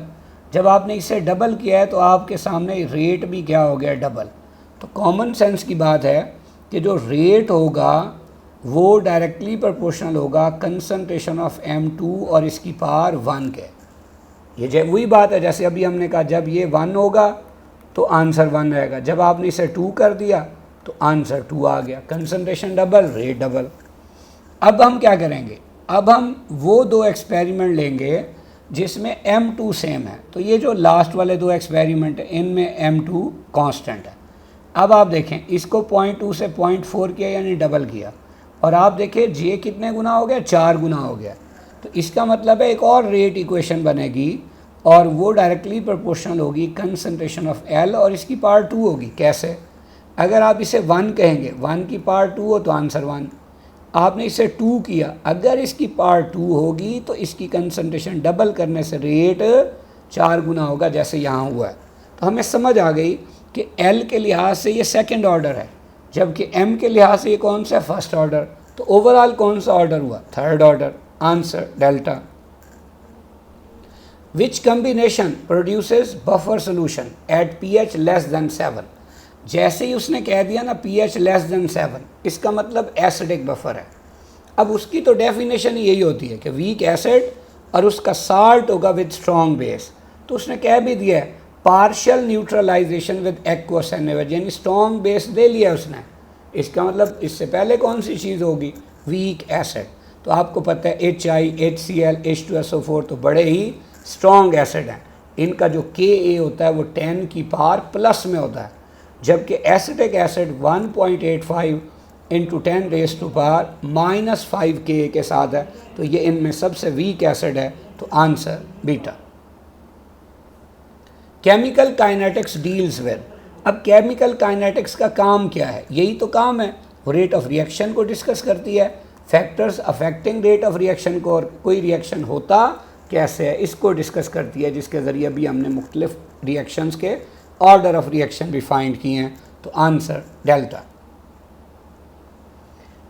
जब आपने इसे डबल किया है तो आपके सामने रेट भी क्या हो गया, डबल। तो कॉमन सेंस की बात है कि जो रेट होगा वो डायरेक्टली प्रोपोर्शनल होगा कंसंट्रेशन ऑफ M2 और इसकी पावर 1 के। ये जब वही बात है जैसे अभी हमने कहा, जब ये 1 होगा तो आंसर 1 रहेगा, जब आपने इसे 2 कर दिया तो आंसर 2 आ गया। Concentration double, rate double. अब हम क्या करेंगे, अब हम वो 2 एक्सपेरिमेंट लेंगे जिसमें M2 सेम है। तो ये जो लास्ट वाले 2 एक्सपेरिमेंट हैं इनमें M2 कांस्टेंट है। अब आप देखें इसको 0.2 से 0.4 किया, यानी डबल किया, और आप देखें J कितने गुना हो गया, 4 गुना हो गया। तो इसका मतलब है एक और रेट इक्वेशन बनेगी और वो डायरेक्टली प्रोपोर्शनल होगी कंसंट्रेशन ऑफ L और इसकी पावर 2 होगी। कैसे, अगर आप इसे 1 कहेंगे, 1 की पावर 2 हो तो आंसर 1। आपने इसे 2 किया, अगर इसकी पावर 2 होगी तो इसकी कंसंट्रेशन डबल करने से रेट 4 गुना होगा, जैसे यहाँ हुआ है। तो हमें समझ आ गई कि L के लिहाज से ये सेकंड ऑर्डर है, जबकि M के लिहाज से ये कौन सा फर्स्ट ऑर्डर। तो ओवरऑल कौन सा ऑर्डर हुआ, third order. Answer delta. Which combination produces buffer solution at pH less than 7। जैसे ही उसने कह दिया ना pH लेस देन 7, इसका मतलब एसिडिक बफर है। अब उसकी तो डेफिनेशन यही होती है कि वीक एसिड और उसका साल्ट होगा विद स्ट्रॉन्ग बेस। तो उसने कह भी दिया है partial neutralisation with aqueous NH, यानी स्ट्रॉन्ग बेस दे लिया उसने। इसका मतलब इससे पहले कौन सी चीज़ होगी? Weak acid. तो आपको पता है HI, HCl, H2SO4 तो बड़े ही स्ट्रॉन्ग एसिड हैं। इनका जो Ka होता है वो 10 की पावर प्लस में होता है, जबकि acidic acid 1.85 into 10 raise to power -5 Ka के साथ है। तो ये इनमें सबसे वीक एसिड है, तो answer beta. Chemical kinetics deals with. अब केमिकल काइनेटिक्स का काम क्या है? यही तो काम है, वो रेट ऑफ रिएक्शन को डिस्कस करती है, factors affecting rate of reaction को, और कोई रिएक्शन होता कैसे है इसको डिस्कस करती है, जिसके ज़रिए भी हमने मुख्तलिफ रिएक्शंस के ऑर्डर ऑफ रिएक्शन भी फाइंड किए हैं। तो answer delta.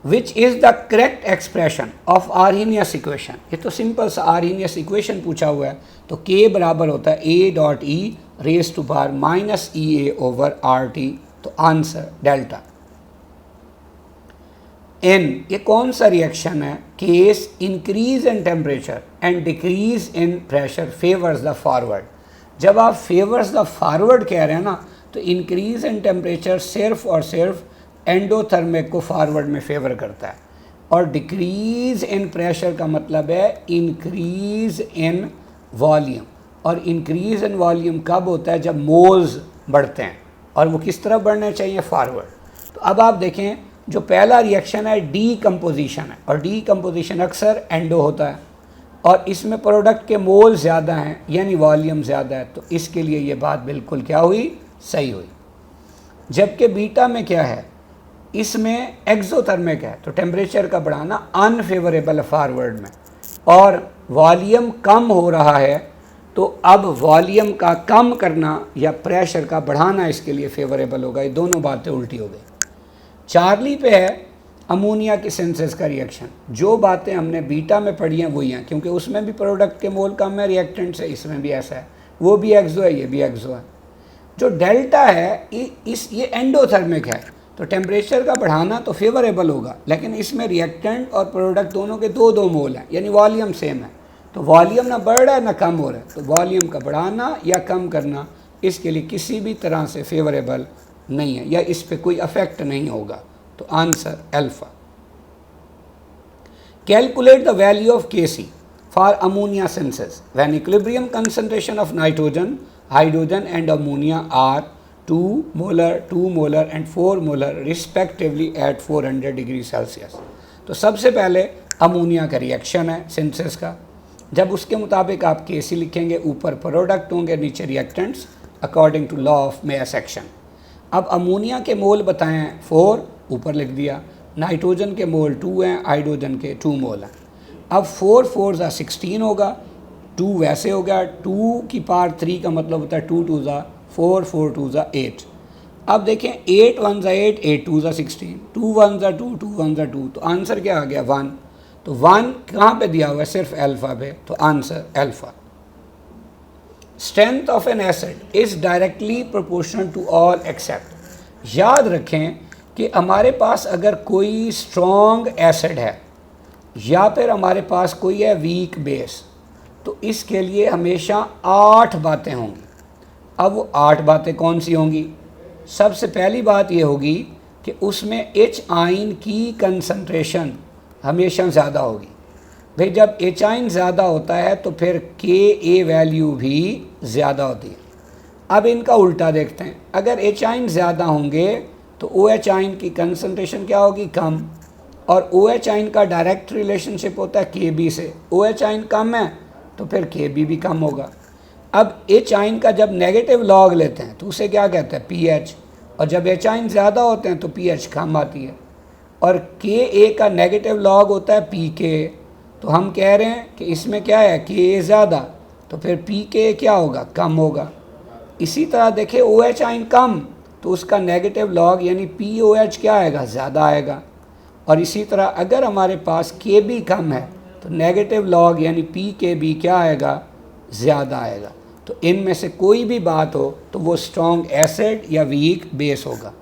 Which is the correct expression of Arrhenius equation. ये तो सिंपल सा आर्हीनियस इक्वेशन पूछा हुआ है। तो K बराबर होता है A.E raise to power -EA over RT। तो आंसर डेल्टा। N ये कौन सा रिएक्शन है? Case increase in temperature and decrease in pressure favours the forward. जब आप फेवर्स द फॉरवर्ड कह रहे हैं ना, तो इंक्रीज इन टेम्परेचर सिर्फ और सिर्फ एंडोथर्मिक को फॉरवर्ड में फेवर करता है, और डिक्रीज इन प्रेशर का मतलब है इंक्रीज इन वॉल्यूम। और इंक्रीज इन वॉल्यूम कब होता है? जब मोल्स बढ़ते हैं, और वो किस तरह बढ़ने चाहिए? फॉरवर्ड। तो अब आप देखें, जो पहला रिएक्शन है डीकम्पोजिशन है, और डीकम्पोजिशन अक्सर एंडो होता है, और इसमें प्रोडक्ट के मोल ज़्यादा हैं यानी वॉल्यूम ज़्यादा है। तो इसके लिए ये बात बिल्कुल क्या हुई? सही हुई। जबकि बीटा में क्या है? इसमें एक्सोथर्मिक है, तो टेम्परेचर का बढ़ाना अनफेवरेबल है फॉरवर्ड में, और वॉल्यूम कम हो रहा है, तो अब वॉल्यूम का कम करना या प्रेशर का बढ़ाना इसके लिए फेवरेबल होगा। ये दोनों बातें उल्टी हो गई। चार्ली पे है अमोनिया की सिंथेसिस का रिएक्शन। जो बातें हमने बीटा में पढ़ी हैं वही हैं, क्योंकि उसमें भी प्रोडक्ट के मोल कम है रिएक्टेंट से, इसमें भी ऐसा है, वो भी एक्सो है, ये भी एक्सो है। जो डेल्टा है ये एंडोथर्मिक है, तो टेम्परेचर का बढ़ाना तो फेवरेबल होगा, लेकिन इसमें रिएक्टेंट और प्रोडक्ट दोनों के दो दो मोल हैं, यानी वॉल्यूम सेम है। तो वॉल्यूम ना बढ़ रहा है ना कम हो रहा है, तो वॉल्यूम का बढ़ाना या कम करना इसके लिए किसी भी तरह से फेवरेबल नहीं है, या इस पे कोई अफेक्ट नहीं होगा। तो answer alpha. Calculate the value of Kc for ammonia synthesis when equilibrium concentration of nitrogen, hydrogen and ammonia are 2 molar, 2 molar and 4 molar respectively at 400 degree Celsius. तो सबसे पहले अमोनिया का रिएक्शन है सिंथेसिस का, जब उसके मुताबिक आप Kc लिखेंगे, ऊपर प्रोडक्ट होंगे, नीचे reactants, according to law of mayers action. अब अमोनिया के मोल बताए हैं 4, ऊपर लिख दिया। नाइट्रोजन के मोल 2 हैं, हाइड्रोजन के 2 मोल हैं। अब 4 4 16 होगा, 2 वैसे हो गया, 2 की पावर 3 का मतलब होता है 2 2 4 4 2 8। अब देखें 8 1 8, 8 2 16, 2 1 2, 2 1 2, तो आंसर क्या आ गया? 1। तो 1 कहाँ पे दिया हुआ है? सिर्फ अल्फा पे, तो answer alpha. Strength of an acid is directly proportional to all except. याद रखें कि हमारे पास अगर कोई स्ट्रॉन्ग एसिड है या फिर हमारे पास कोई है वीक बेस, तो इसके लिए हमेशा 8 बातें होंगी। अब वो 8 बातें कौन सी होंगी? सबसे पहली बात ये होगी कि उसमें H आयन की कंसंट्रेशन हमेशा ज़्यादा होगी। भाई जब H आयन ज़्यादा होता है तो फिर Ka वैल्यू भी ज़्यादा होती है। अब इनका उल्टा देखते हैं, अगर H आयन ज़्यादा होंगे तो OH आयन की कंसंट्रेशन क्या होगी? कम। और OH आयन का डायरेक्ट रिलेशनशिप होता है Kb से। OH आयन कम है तो फिर Kb भी कम होगा। अब H आयन का जब नेगेटिव लॉग लेते हैं तो उसे क्या कहते हैं? pH। और जब H आयन ज़्यादा होते हैं तो pH कम आती है। और Ka का नेगेटिव लॉग होता है Pk। तो हम कह रहे हैं कि इसमें क्या है? Ka ज़्यादा, तो फिर Pk क्या होगा? कम होगा। इसी तरह देखें OH आयन कम, तो उसका नेगेटिव लॉग यानी POH क्या आएगा? ज़्यादा आएगा। और इसी तरह अगर हमारे पास Kb कम है तो नेगेटिव लॉग यानी पी के बी क्या आएगा, ज़्यादा आएगा। तो इनमें से कोई भी बात हो तो वो स्ट्रॉन्ग एसिड या वीक बेस होगा।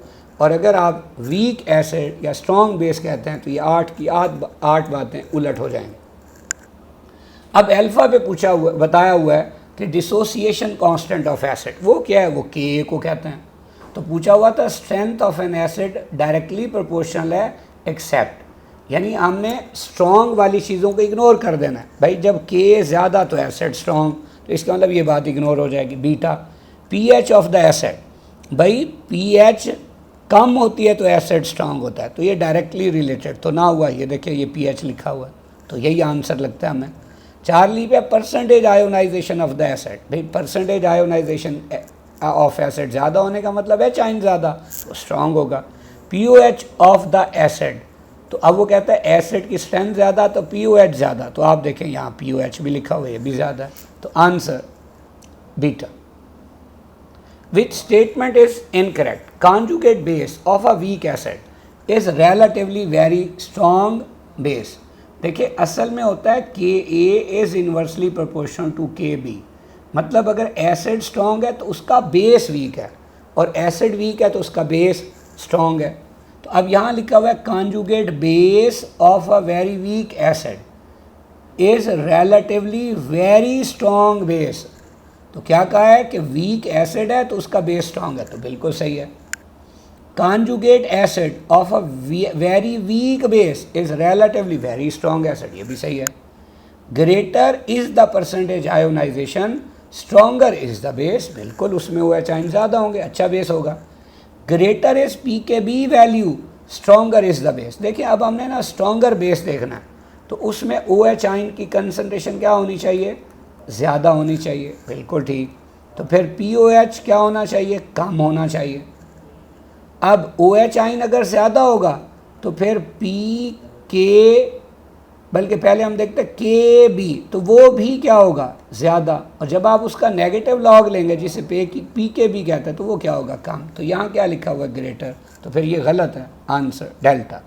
और अगर आप वीक एसिड या स्ट्रॉन्ग बेस कहते हैं तो ये 8 की 8 बातें उलट हो जाएंगी। अब अल्फ़ा पे बताया हुआ है कि डिसोसिएशन कांस्टेंट ऑफ एसिड, वो क्या है, वो के को कहते हैं। तो पूछा हुआ था strength of an acid directly proportional है एक्सेप्ट, यानी हमने स्ट्रॉन्ग वाली चीज़ों को इग्नोर कर देना है। भाई जब के ज़्यादा तो एसिड स्ट्रॉन्ग, तो इसका मतलब ये बात इग्नोर हो जाएगी। Beta pH of the acid, भाई पीएच कम होती है तो एसिड स्ट्रॉन्ग होता है, तो ये डायरेक्टली रिलेटेड तो ना हुआ। ये देखिए ये पीएच लिखा हुआ है, तो यही आंसर लगता है हमें। चार्ली पे percentage ionization of the acid, भाई परसेंटेज आयोनाइजेशन ऑफ एसिड ज़्यादा होने का मतलब है चाइन ज़्यादा, तो स्ट्रॉन्ग होगा। पीओएच ऑफ द एसिड, तो अब वो कहता है एसिड की स्ट्रेंथ ज़्यादा तो पीओएच ज़्यादा, तो आप देखें यहाँ पीओएच भी लिखा हुआ है, ये भी ज़्यादा है, तो answer beta. Which statement is incorrect, conjugate base of a weak acid is relatively very strong base. देखिए असल में होता है K a is inversely proportional to K b, मतलब अगर एसिड स्ट्रॉन्ग है तो उसका बेस वीक है, और एसिड वीक है तो उसका बेस स्ट्रॉन्ग है। तो अब यहाँ लिखा हुआ है conjugate base of a very weak acid is relatively very strong base, तो क्या कहा है कि वीक एसिड है तो उसका बेस स्ट्रॉन्ग है, तो बिल्कुल सही है। Conjugate acid of a very weak base is relatively very strong acid, ये भी सही है। Greater is the percentage ionization, stronger is the base, बिल्कुल उसमें वो एच आइन ज़्यादा होंगे, अच्छा बेस होगा। Greater is p K b value, stronger is the base. देखिए अब हमने ना स्ट्रॉन्गर बेस देखना है, तो उसमें ओ एच आइन की कंसनट्रेशन क्या होनी चाहिए, ज़्यादा होनी चाहिए, बिल्कुल ठीक। तो फिर पी ओ एच क्या होना चाहिए, कम होना चाहिए। अब ओ एच आइन अगर ज़्यादा होगा तो फिर पी के, बल्कि पहले हम देखते हैं के बी, तो वो भी क्या होगा, ज़्यादा। और जब आप उसका नेगेटिव लॉग लेंगे जिसे पी के बी कहते हैं तो वो क्या होगा, कम। तो यहाँ क्या लिखा हुआ है, ग्रेटर, तो फिर ये गलत है, answer delta.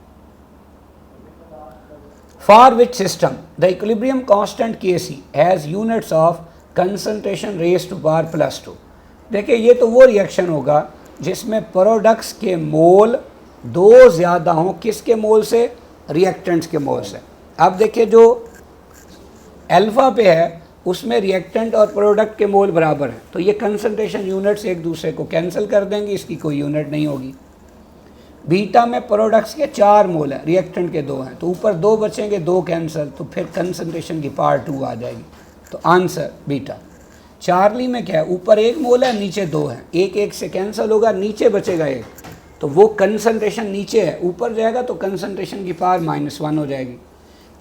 For which system the equilibrium constant K C has units of concentration raise to power +2। देखिए ये तो वो रिएक्शन होगा जिसमें प्रोडक्ट्स के मोल दो ज़्यादा हों, किसके मोल से, रिएक्टेंट्स के मोल से। अब देखिए जो अल्फ़ा पे है उसमें रिएक्टेंट और प्रोडक्ट के मोल बराबर हैं, तो ये कंसंट्रेशन यूनिट्स एक दूसरे को कैंसिल कर देंगे, इसकी कोई यूनिट नहीं होगी। बीटा में प्रोडक्ट्स के 4 मोल हैं, रिएक्टेंट के 2 हैं, तो ऊपर 2 बचेंगे, 2 कैंसिल, तो फिर कंसंट्रेशन की पावर 2 आ जाएगी, तो आंसर बीटा। चार्ली में क्या है, ऊपर 1 मोल है, नीचे 2 हैं, एक एक से कैंसिल होगा, नीचे बचेगा 1, तो वो कंसंट्रेशन नीचे है, ऊपर जाएगा तो कंसंट्रेशन की पावर -1 हो जाएगी।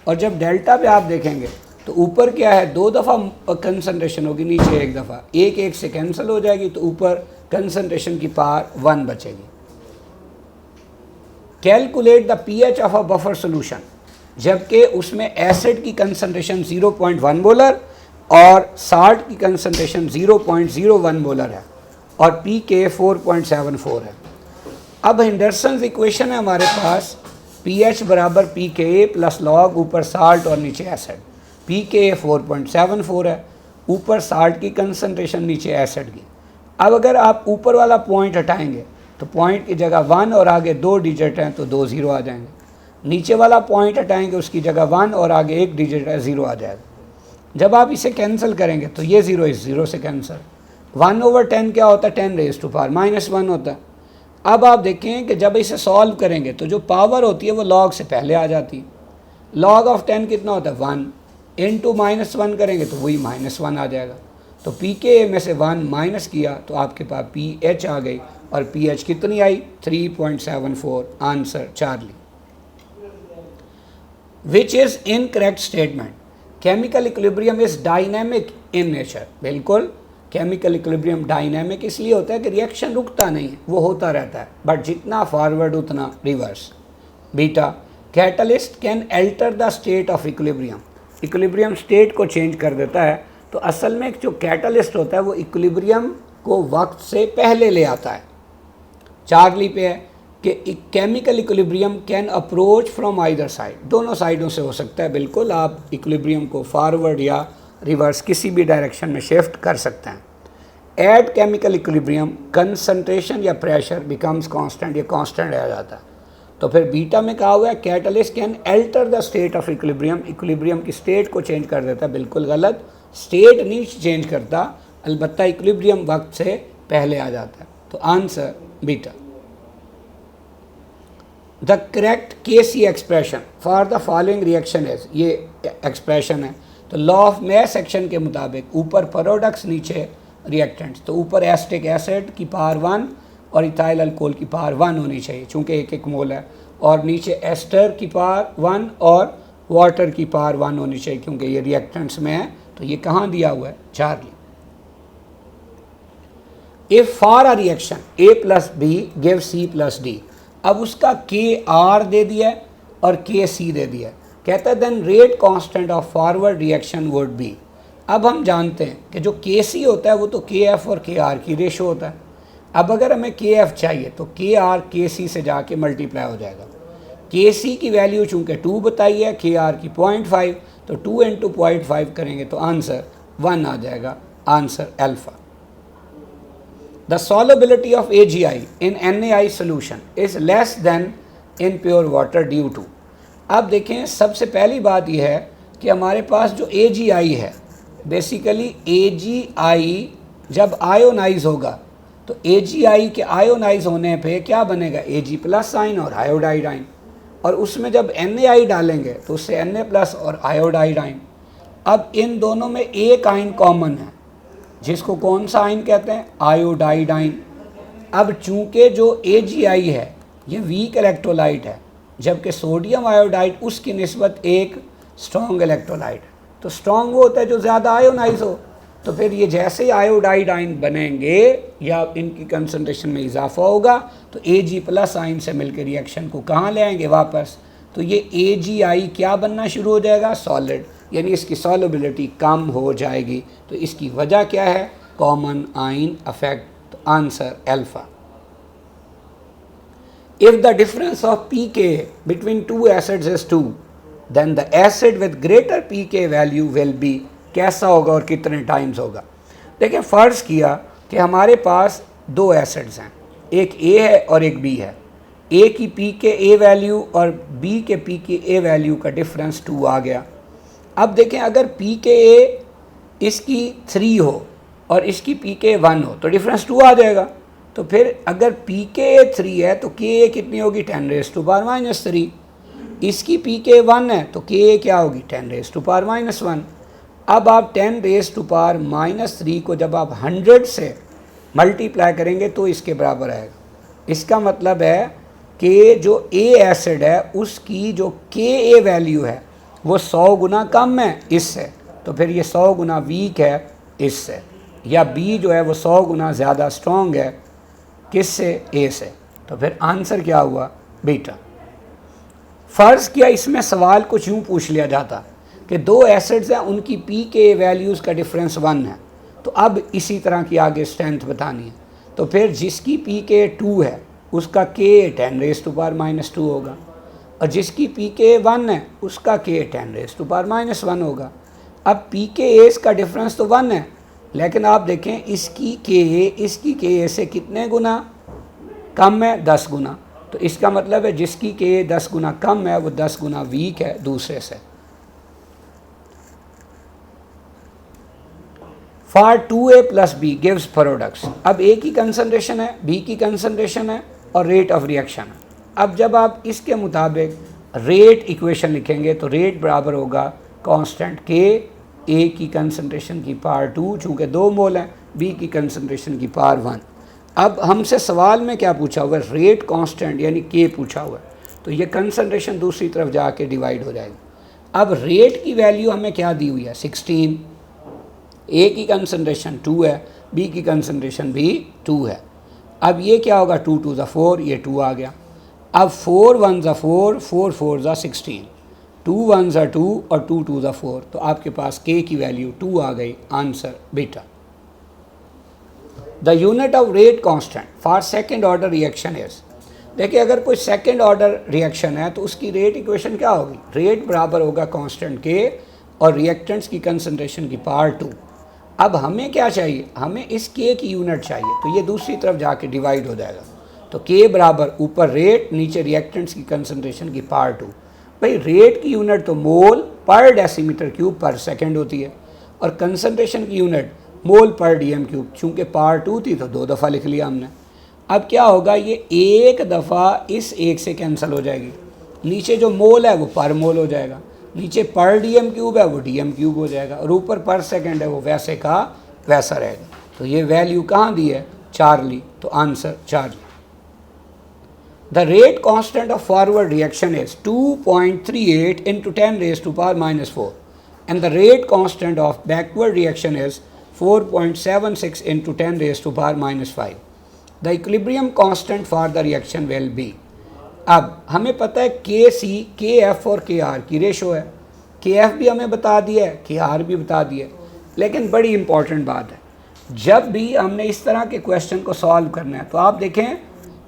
और जब डेल्टा पे आप देखेंगे तो ऊपर क्या है, 2 दफ़ा कंसंट्रेशन होगी, नीचे 1 दफ़ा, एक एक से कैंसिल हो जाएगी, तो ऊपर कंसंट्रेशन की पावर 1 बचेगी। Calculate the pH of a buffer solution, जबकि उसमें एसिड की कंसंट्रेशन 0.1 मोलर और साल्ट की कंसंट्रेशन 0.01 मोलर है और पी के 4.74 है। अब हेंडरसन्स इक्वेशन है हमारे पास, पीएच बराबर पी के प्लस लॉग, ऊपर साल्ट और नीचे एसिड। पी के 4.74 है, ऊपर साल्ट की कंसंट्रेशन, नीचे एसिड की। अब अगर आप ऊपर वाला पॉइंट हटाएंगे तो पॉइंट की जगह 1 और आगे 2 डिजिट हैं तो 2 0 आ जाएंगे। नीचे वाला पॉइंट हटाएंगे उसकी जगह 1 और आगे 1 डिजिट है, 0 आ जाएगा। जब आप इसे कैंसिल करेंगे तो ये 0 इस 0 से कैंसिल। 1/10 क्या होता है, 10 रेज़ टू पावर -1 होता है। अब आप देखें कि जब इसे सॉल्व करेंगे तो जो पावर होती है वो लॉग से पहले आ जाती है। लॉग ऑफ 10 कितना होता है, 1 इंटू -1 करेंगे तो वही -1 आ जाएगा। तो पी के में से 1 माइनस किया तो आपके पास पी एच आ गई, और पी एच कितनी आई, 3.74, answer Charlie. Which is incorrect statement, chemical equilibrium is dynamic in nature. बिल्कुल, केमिकल इक्विलिब्रियम डायनेमिक इसलिए होता है कि रिएक्शन रुकता नहीं है, वो होता रहता है, बट जितना फॉरवर्ड उतना reverse. Beta, catalyst can alter the state of equilibrium, equilibrium state को चेंज कर देता है। तो असल में जो कैटलिस्ट होता है वो इक्विलिब्रियम को वक्त से पहले ले आता है। चार्ली पे है कि chemical equilibrium can approach from either side, दोनों साइडों से हो सकता है। बिल्कुल आप इक्विलिब्रियम को फॉरवर्ड या रिवर्स किसी भी डायरेक्शन में शिफ्ट कर सकते हैं। एट केमिकल इक्विलिब्रियम कंसंट्रेशन या प्रेशर बिकम्स कांस्टेंट, ये कांस्टेंट रह जाता है। तो फिर बीटा में कहा हुआ है catalyst can alter the state of equilibrium, equilibrium की स्टेट को चेंज कर देता है। बिल्कुल गलत, स्टेट नहीं चेंज करता, अलबत्ता इक्विलिब्रियम वक्त से पहले आ जाता है। तो answer beta. The correct K C expression for the following reaction is, ये एक्सप्रेशन है। तो लॉ ऑफ मैस सेक्शन के मुताबिक ऊपर प्रोडक्ट्स नीचे रिएक्टेंट्स, तो ऊपर एसिटिक एसिड की पावर 1 और इथाइल अल्कोहल की पावर 1 होनी चाहिए चूँकि एक एक मोल है, और नीचे एस्टर की पावर 1 और वाटर की पावर 1 होनी चाहिए क्योंकि ये रिएक्टेंट्स में है। तो ये कहाँ दिया हुआ है? Charlie. If for a reaction A plus B give C plus D, अब उसका KR दे दिया है और KC दे दिया है। कहता है then rate constant of forward reaction would be. अब हम जानते हैं कि जो KC होता है वो तो KF और KR की रेशो होता है। अब अगर हमें KF चाहिए तो KR KC से जाके मल्टीप्लाई हो जाएगा। KC की वैल्यू चूँकि 2 बताई है, KR की 0.5, तो 2 × 0.5 करेंगे तो आंसर 1 आ जाएगा, answer alpha. The solubility of AgI in NaI solution is less than in pure water due to। अब देखें सबसे पहली बात यह है कि हमारे पास जो AgI है, बेसिकली AgI जब आयोनाइज होगा तो AgI के आयोनाइज होने पे क्या बनेगा? Ag प्लस साइन और आयोडाइड आइन, और उसमें जब NaI डालेंगे तो उससे Na प्लस और आयोडाइड आइन। अब इन दोनों में एक आइन कॉमन है जिसको कौन सा आइन कहते हैं? आयोडाइड आइन। अब चूंकि जो AgI है ये वीक इलेक्ट्रोलाइट है, जबकि सोडियम आयोडाइड उसकी निस्बत एक स्ट्रॉन्ग इलेक्ट्रोलाइट है। तो स्ट्रॉन्ग वो होता है जो ज़्यादा आयोनाइज हो। तो फिर ये जैसे ही आयोडाइड आइन बनेंगे या इनकी कंसंट्रेशन में इजाफा होगा तो Ag प्लस आइन से मिलकर रिएक्शन को कहाँ ले आएंगे? वापस। तो ये AgI क्या बनना शुरू हो जाएगा? सॉलिड, यानी इसकी सॉल्युबिलिटी कम हो जाएगी। तो इसकी वजह क्या है? Common ion effect. तो answer alpha. If the difference of pK between two acids is 2 then the acid with greater pK value will be, कैसा होगा और कितने टाइम्स होगा? देखिए फ़र्ज़ किया कि हमारे पास दो एसिड्स हैं, एक A है और एक B है। A की pKa वैल्यू और B के pKa वैल्यू का डिफरेंस 2 आ गया। अब देखें अगर pKa इसकी 3 हो और इसकी pKa 1 हो तो डिफरेंस 2 आ जाएगा। तो फिर अगर pKa 3 है तो Ka कितनी होगी? 10⁻⁻3। इसकी pKa 1 है तो Ka क्या होगी? 10⁻⁻1। अब आप 10⁻⁻3 को जब आप 100 से मल्टीप्लाई करेंगे तो इसके बराबर आएगा। इसका मतलब है कि जो A एसिड है उसकी जो Ka वैल्यू है वो 100 गुना कम है इससे, तो फिर ये 100 गुना वीक है इससे, या B जो है वो 100 गुना ज़्यादा स्ट्रॉन्ग है किससे? A से। तो फिर आंसर क्या हुआ? बीटा। फ़र्ज़ किया इसमें सवाल कुछ यूँ पूछ लिया जाता कि दो एसिड्स हैं उनकी pK वैल्यूज़ का डिफरेंस 1 है, तो अब इसी तरह की आगे स्ट्रेंथ बतानी है। तो फिर जिसकी pK 2 है उसका Ka 10⁻⁻2 होगा, और जिसकी pK 1 है उसका Ka 10⁻⁻1 होगा। अब pKa का डिफरेंस तो 1 है, लेकिन आप देखें इसकी Ka से कितने गुना कम है? 10 गुना। तो इसका मतलब है जिसकी Ka 10 गुना कम है वो 10 गुना वीक है दूसरे से। For 2A plus B gives products. अब A की कंसंट्रेशन है, B की कंसंट्रेशन है और रेट ऑफ रिएक्शन है। अब जब आप इसके मुताबिक रेट इक्वेशन लिखेंगे तो रेट बराबर होगा कांस्टेंट K, A की कंसंट्रेशन की पावर 2 चूँकि 2 मोल हैं, B की कंसंट्रेशन की पावर 1। अब हमसे सवाल में क्या पूछा हुआ है? रेट कांस्टेंट यानी K पूछा हुआ है, तो ये कंसंट्रेशन दूसरी तरफ जाके डिवाइड हो जाएगी। अब रेट की वैल्यू हमें क्या दी हुई है? 16। A की कंसंट्रेशन 2 है, B की कंसंट्रेशन भी 2 है। अब ये क्या होगा? 2 × 4, ये 2 आ गया। अब 4 × 1 = 4, 4 × 4 = 16, 2 × 1 = 2 और 2 × 2 = 4। तो आपके पास K की वैल्यू 2 आ गई, answer beta. The unit of rate constant for second order reaction is. देखिए अगर कोई सेकंड ऑर्डर रिएक्शन है तो उसकी रेट इक्वेशन क्या होगी, रेट बराबर होगा कांस्टेंट के और रिएक्टेंट्स की कंसंट्रेशन की पावर 2। अब हमें क्या चाहिए, हमें इस के की यूनिट चाहिए, तो ये दूसरी तरफ जाके डिवाइड हो जाएगा। तो के बराबर ऊपर रेट नीचे रिएक्टेंट्स की कंसंट्रेशन की पावर 2। भाई रेट की यूनिट तो मोल पर डेसीमीटर क्यूब पर सेकेंड होती है और कंसंट्रेशन की unit mole per dm cube, चूँकि पावर 2 थी तो 2 दफ़ा लिख लिया हमने। अब क्या होगा, ये एक दफ़ा इस एक से कैंसिल हो जाएगी, नीचे जो मोल है वो पर मोल हो जाएगा, नीचे पर डीएम क्यूब है वो डीएम क्यूब हो जाएगा और ऊपर पर सेकंड है वो वैसे का वैसा रहेगा। तो ये वैल्यू कहाँ दी है, चार्ली, तो answer Charlie. The rate constant of forward reaction is 2.38 into 10 raised to power -4 and the rate constant of backward reaction is 4.76 into 10 raised to power -5. The equilibrium constant for the reaction will be। अब हमें पता है के सी, के F और के are की ratio है, के एफ भी हमें बता दिया है, के आर भी बता दिया है, लेकिन बड़ी इंपॉर्टेंट बात है, जब भी हमने इस तरह के क्वेश्चन को सॉल्व करना है तो आप देखें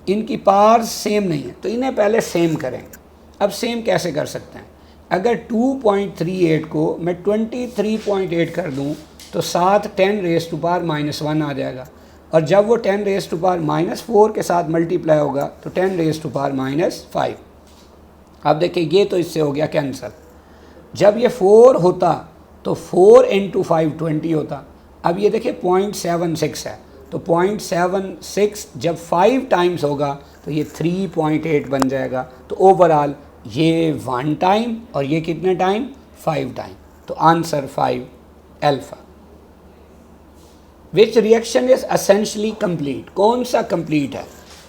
इनकी पावर्स सेम नहीं है, तो इन्हें पहले सेम करें। अब सेम कैसे कर सकते हैं, अगर 2.38 को मैं 23.8 कर दूं तो साथ 10 रेज़ टू पावर -1 आ जाएगा और जब वो 10 रेज़ टू पावर -4 के साथ मल्टीप्लाई होगा तो 10 रेज़ टू पावर -5। अब देखिए ये तो इससे हो गया कैंसिल। जब ये 4 होता तो 4 × 5 20 होता। अब ये देखिए 0.76 है, तो 0.76 जब 5 टाइम्स होगा तो ये 3.8 बन जाएगा। तो ओवरऑल ये 1 टाइम और ये कितने टाइम, 5 टाइम। तो answer 5 alpha. Which reaction is essentially complete, कौन सा कंप्लीट है,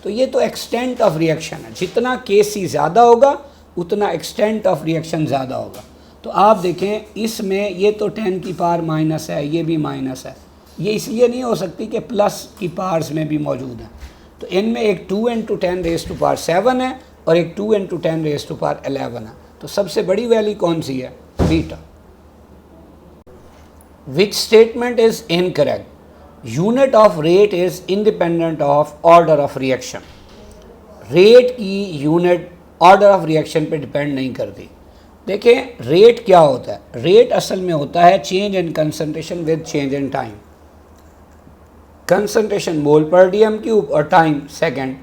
तो ये तो एक्सटेंट ऑफ रिएक्शन है, जितना के सी ज़्यादा होगा उतना एक्सटेंट ऑफ रिएक्शन ज़्यादा होगा। तो आप देखें इसमें ये तो 10 की पावर माइनस है, ये भी माइनस है, ये इसलिए नहीं हो सकती कि प्लस की पावर्स में भी मौजूद है। तो इनमें एक 2 × 10 रेज़ टू पावर 7 है और एक 2 × 10 रेज़ टू पावर 11 है। तो सबसे बड़ी वैल्यू कौन सी है, beta. Which statement is incorrect, unit of rate is independent of order of reaction. Rate की यूनिट ऑर्डर ऑफ रिएक्शन पे डिपेंड नहीं करती। देखिए रेट क्या होता है, रेट असल में होता है change in concentration with change in time. Concentration mole per dm cube और टाइम सेकंड,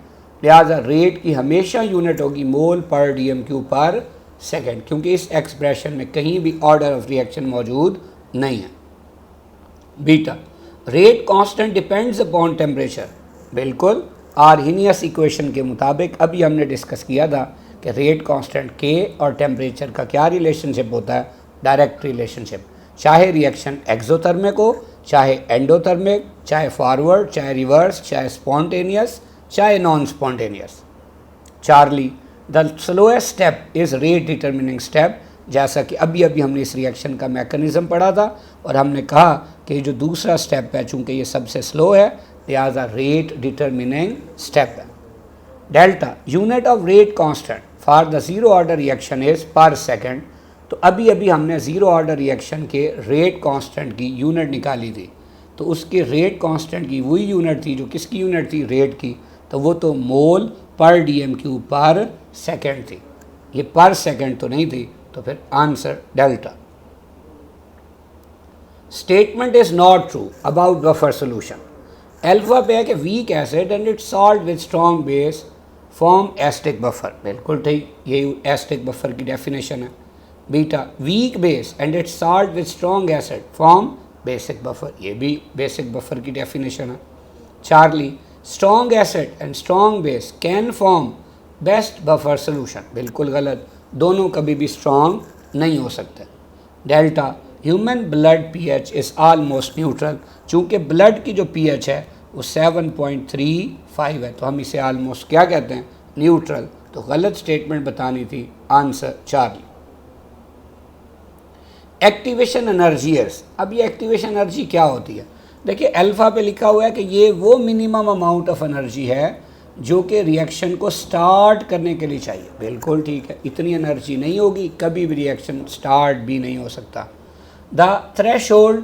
लिहाजा रेट की हमेशा यूनिट होगी मोल पर डीएम क्यूब पर सेकंड, क्योंकि इस एक्सप्रेशन में कहीं भी ऑर्डर ऑफ रिएक्शन मौजूद नहीं है। Beta, rate constant depends upon temperature, बिल्कुल आर्हीनियस इक्वेशन के मुताबिक अभी हमने डिस्कस किया था कि रेट कांस्टेंट के और टेम्परेचर का क्या रिलेशनशिप होता है, डायरेक्ट रिलेशनशिप। चाहे रिएक्शन एक्सोथर्मिक हो, चाहे एंडोथर्मिक, चाहे फॉरवर्ड, चाहे रिवर्स, चाहे स्पॉन्टेनियस, चाहे non spontaneous. Charlie, the slowest step is rate determining step, जैसा कि अभी हमने इस रिएक्शन का मैकेनिज़्म पढ़ा था और हमने कहा कि जो दूसरा स्टेप है चूँकि ये सबसे स्लो है लिहाजा रेट डिटर्मिनिंग स्टेप है। Delta, unit of rate constant for the zero order reaction is पर सेकंड। तो अभी हमने ज़ीरो ऑर्डर रिएक्शन के रेट कांस्टेंट की यूनिट निकाली थी, तो उसके रेट कांस्टेंट की वही यूनिट थी जो किसकी यूनिट थी, रेट की, तो वो तो मोल पर डीएम क्यूब पर सेकंड थी, ये पर सेकंड तो नहीं थी, तो फिर answer delta. Statement is not true about buffer solution. Alpha पे है कि weak acid and it's salt with strong base form asterisk buffer, बिल्कुल ठीक, ये एस्टिक बफर की डेफिनेशन है। Beta, weak base and it's salt with strong acid form basic buffer, ये भी बेसिक बफर की डेफिनेशन है। Charlie, strong acid and strong base can form best buffer solution, बिल्कुल गलत, दोनों कभी भी स्ट्रॉन्ग नहीं हो सकते। Delta, human blood pH is almost neutral, चूँकि ब्लड की जो पीएच है वो 7.35 है, तो हम इसे आलमोस्ट क्या कहते हैं, न्यूट्रल। तो गलत स्टेटमेंट बतानी थी, आंसर चार्ली। एक्टिवेशन एनर्जीज, अब ये एक्टिवेशन एनर्जी क्या होती है, देखिए अल्फा पे लिखा हुआ है कि ये वो मिनिमम अमाउंट ऑफ एनर्जी है जो कि रिएक्शन को स्टार्ट करने के लिए चाहिए, बिल्कुल ठीक है, इतनी एनर्जी नहीं होगी कभी भी रिएक्शन स्टार्ट भी नहीं हो सकता। The threshold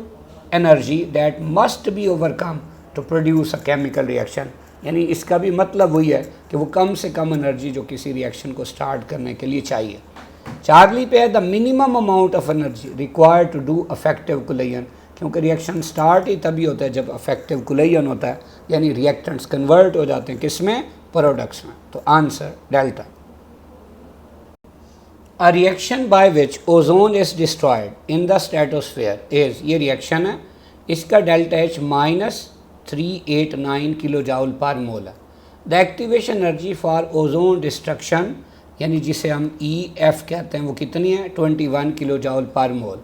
energy that must be overcome to produce a chemical reaction यानी इसका भी मतलब वही है कि वो कम से कम एनर्जी जो किसी रिएक्शन को स्टार्ट करने के लिए चाहिए। चार्ली पे है the minimum amount of energy required to do effective collision, क्योंकि रिएक्शन स्टार्ट ही तभी होता है जब अफेक्टिव कोलिजन होता है, यानी रिएक्टेंट्स कन्वर्ट हो जाते हैं किसमें, प्रोडक्ट्स में। तो answer delta. A reaction by which ozone is destroyed in the stratosphere is, ये रिएक्शन है, इसका डेल्टा एच -389 किलो जाउल पर मोल है। The activation energy for ozone destruction, यानी जिसे हम EF कहते हैं, वो कितनी है, 21 किलो जाउल पर मोल।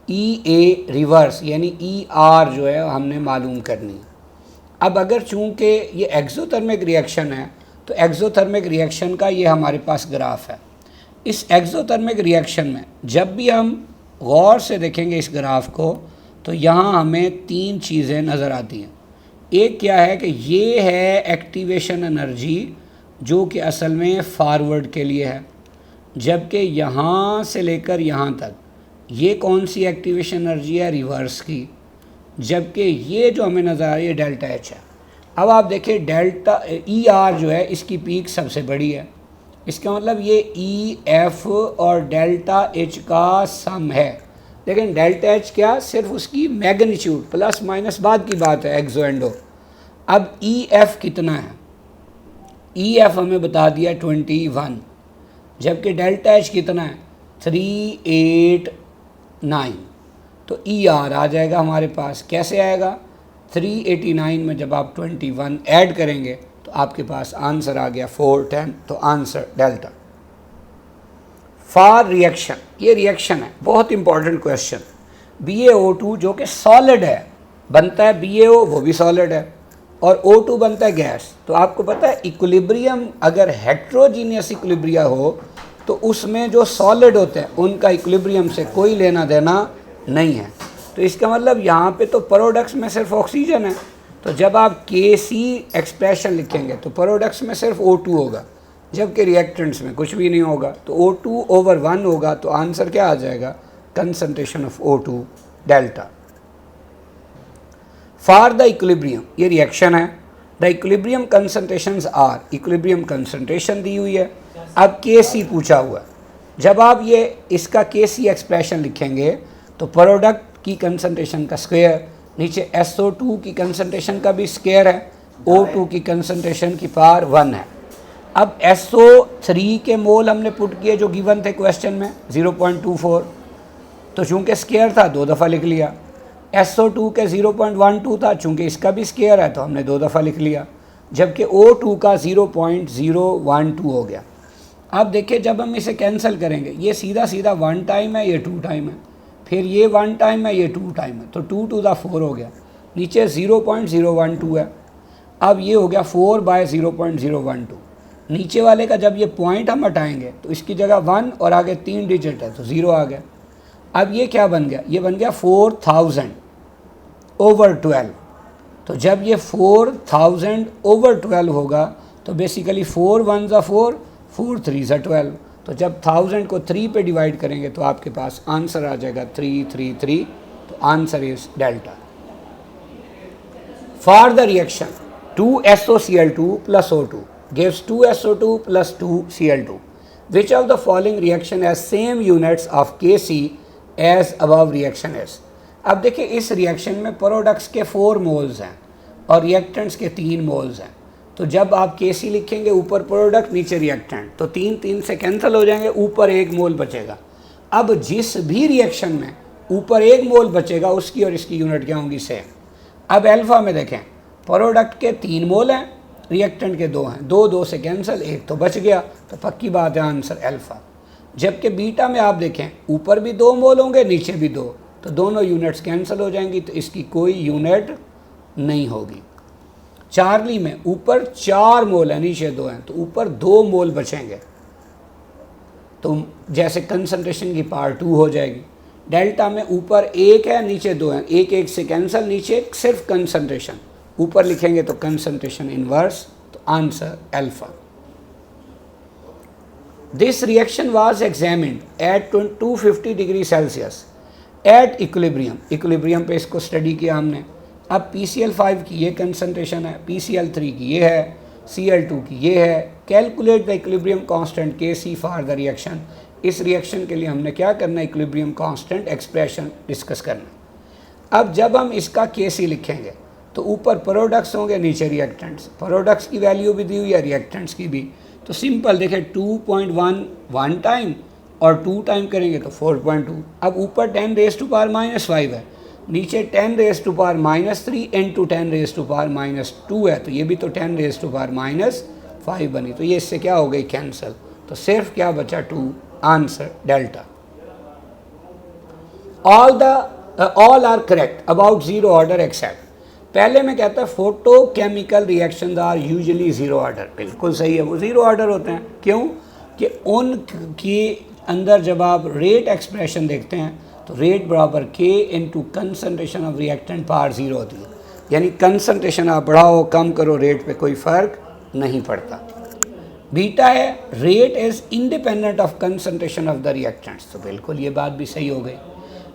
EA रिवर्स यानी ER जो है हमने मालूम करनी है। अब अगर चूँकि ये एक्सोथर्मिक रिएक्शन है तो एक्सोथर्मिक रिएक्शन का ये हमारे पास ग्राफ है। इस एक्सोथर्मिक रिएक्शन में जब भी हम गौर से देखेंगे इस ग्राफ को तो यहाँ हमें तीन चीज़ें नज़र आती हैं। एक क्या है कि ये है एक्टिवेशन एनर्जी जो कि असल में फॉरवर्ड के लिए है, जबकि यहाँ से लेकर यहाँ तक ये कौन सी एक्टिवेशन एनर्जी है, रिवर्स की, जबकि ये जो हमें नज़र आ रही है डेल्टा एच है। अब आप देखिए डेल्टा ER जो है इसकी पीक सबसे बड़ी है, इसका मतलब ये EF और डेल्टा एच का सम है, लेकिन डेल्टा एच क्या, सिर्फ उसकी मैग्नीट्यूड प्लस माइनस बाद की बात है, एक्सो एंडो। अब EF कितना है, EF हमें बता दिया 21, जबकि डेल्टा एच कितना है 389, तो ER आ जाएगा हमारे पास। कैसे आएगा, 389 में जब आप 21 ऐड करेंगे तो आपके पास आंसर आ गया 410, तो आंसर डेल्टा। फॉर रिएक्शन, ये रिएक्शन है, बहुत इंपॉर्टेंट क्वेश्चन। BaO2 जो कि सॉलिड है बनता है BaO, वो भी सॉलिड है, और O2 बनता है गैस। तो आपको पता है इक्विलिब्रियम अगर हेट्रोजीनियस इक्विलिब्रिया हो तो उसमें जो सॉलिड होते हैं उनका इक्विलिब्रियम से कोई लेना देना नहीं है। तो इसका मतलब यहाँ पे तो प्रोडक्ट्स में सिर्फ ऑक्सीजन है, तो जब आप Kc एक्सप्रेशन लिखेंगे तो प्रोडक्ट्स में सिर्फ O2 होगा, जबकि रिएक्टेंट्स में कुछ भी नहीं होगा, तो O2/1 होगा। तो आंसर क्या आ जाएगा, concentration of O2 delta. For the equilibrium, ये रिएक्शन है, the equilibrium concentrations are, equilibrium concentration दी हुई है। अब Kc पूछा हुआ है, जब आप ये इसका Kc एक्सप्रेशन लिखेंगे तो प्रोडक्ट की कंसंट्रेशन का स्क्वायर, नीचे SO2 की कंसंट्रेशन का भी स्क्वायर है, O2 की कंसंट्रेशन की पावर 1 है। अब SO3 के मोल हमने पुट किए जो गिवन थे क्वेश्चन में 0.24, तो चूँकि स्क्वायर था 2 दफ़ा लिख लिया। SO2 के 0.12 था, चूँकि इसका भी स्क्वायर है तो हमने 2 दफ़ा लिख लिया, जबकि O2 का 0.012 हो गया। अब देखिए जब हम इसे कैंसिल करेंगे, ये सीधा सीधा 1 टाइम है, ये 2 टाइम है, फिर ये 1 टाइम है, ये 2 टाइम है, तो 2 to the 4 हो गया, नीचे 0.012 है। अब ये हो गया 4/0.012, नीचे वाले का जब ये पॉइंट हम हटाएंगे तो इसकी जगह 1 और आगे 3 डिजिट है तो 0 आ गया। अब ये क्या बन गया, ये बन गया 4000/12। तो जब ये 4000/12 होगा तो basically 4 1s are 4, 4 3s are 12। तो जब 1000 को 3 पे डिवाइड करेंगे तो आपके पास आंसर आ जाएगा 333, तो answer is delta. For the reaction 2SOCl2 plus O2 gives 2SO2 plus 2Cl2, which of the following reaction has same units of Kc as above reaction is। अब देखिए इस रिएक्शन में प्रोडक्ट्स के 4 मोल्स हैं और reactants के 3 moles हैं, तो जब आप Kc लिखेंगे ऊपर प्रोडक्ट नीचे रिएक्टेंट, तो 3 से कैंसिल हो जाएंगे, ऊपर 1 मोल बचेगा। अब जिस भी रिएक्शन में ऊपर 1 मोल बचेगा उसकी और इसकी यूनिट क्या होंगी, सेम। अब अल्फ़ा में देखें, प्रोडक्ट के 3 मोल हैं, रिएक्टेंट के 2 हैं, 2 से कैंसिल, 1 तो बच गया, तो पक्की बात है आंसर अल्फ़ा। जबकि बीटा में आप देखें ऊपर भी 2 मोल होंगे, नीचे भी 2, तो दोनों यूनिट्स कैंसिल हो जाएंगी, तो इसकी कोई यूनिट नहीं होगी। चार्ली में ऊपर 4 मोल है, नीचे 2 हैं, तो ऊपर 2 मोल बचेंगे, तो जैसे कंसंट्रेशन की पावर 2 हो जाएगी। डेल्टा में ऊपर 1 है, नीचे 2 हैं, 1 से कैंसिल, नीचे सिर्फ कंसंट्रेशन, ऊपर लिखेंगे तो कंसंट्रेशन इनवर्स, तो answer alpha. This reaction was examined at 250 degree Celsius at equilibrium, equilibrium पे इसको स्टडी किया हमने, अब PCl5 की ये कंसंट्रेशन है, PCl3 की ये है, Cl2 की ये है। Calculate the equilibrium constant Kc for the reaction. इस रिएक्शन के लिए हमने क्या करना है, इक्विलिब्रियम कांस्टेंट एक्सप्रेशन डिस्कस करना। अब जब हम इसका Kc लिखेंगे तो ऊपर प्रोडक्ट्स होंगे, नीचे रिएक्टेंट्स। प्रोडक्ट्स की वैल्यू भी दी हुई है, रिएक्टेंट्स की भी। तो सिंपल देखें 2.1 1 टाइम और 2 टाइम करेंगे तो 4.2। अब ऊपर 10⁻⁻5 है, नीचे 10⁻⁻3 इंटू 10⁻⁻2 है, तो ये भी तो 10⁻⁻5 बनी। तो ये इससे क्या हो गई, कैंसिल। तो सिर्फ क्या बचा, 2। Answer delta. All are correct about zero order except. पहले में कहता है photochemical reaction are usually zero order. बिल्कुल सही है, वो जीरो ऑर्डर होते हैं। क्यों कि उनके अंदर जब आप रेट एक्सप्रेशन देखते हैं तो रेट बराबर K into concentration of reactant power zero होती है। यानी कंसनट्रेशन आप बढ़ाओ कम करो, रेट पे कोई फ़र्क नहीं पड़ता। बीटा है rate is independent of concentration of the reactants. तो बिल्कुल ये बात भी सही हो गई।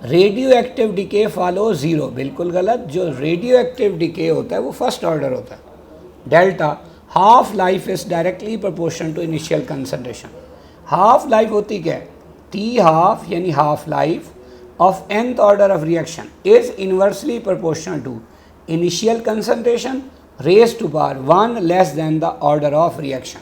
Radio active decay follow zero, बिल्कुल गलत। जो रेडियो एक्टिव डिके होता है वो फर्स्ट ऑर्डर होता है। Delta half life is directly proportional to initial concentration. Half life होती क्या है, T हाफ यानी half life of nth order of reaction is inversely proportional to initial concentration raise to power 1 less than the order of reaction.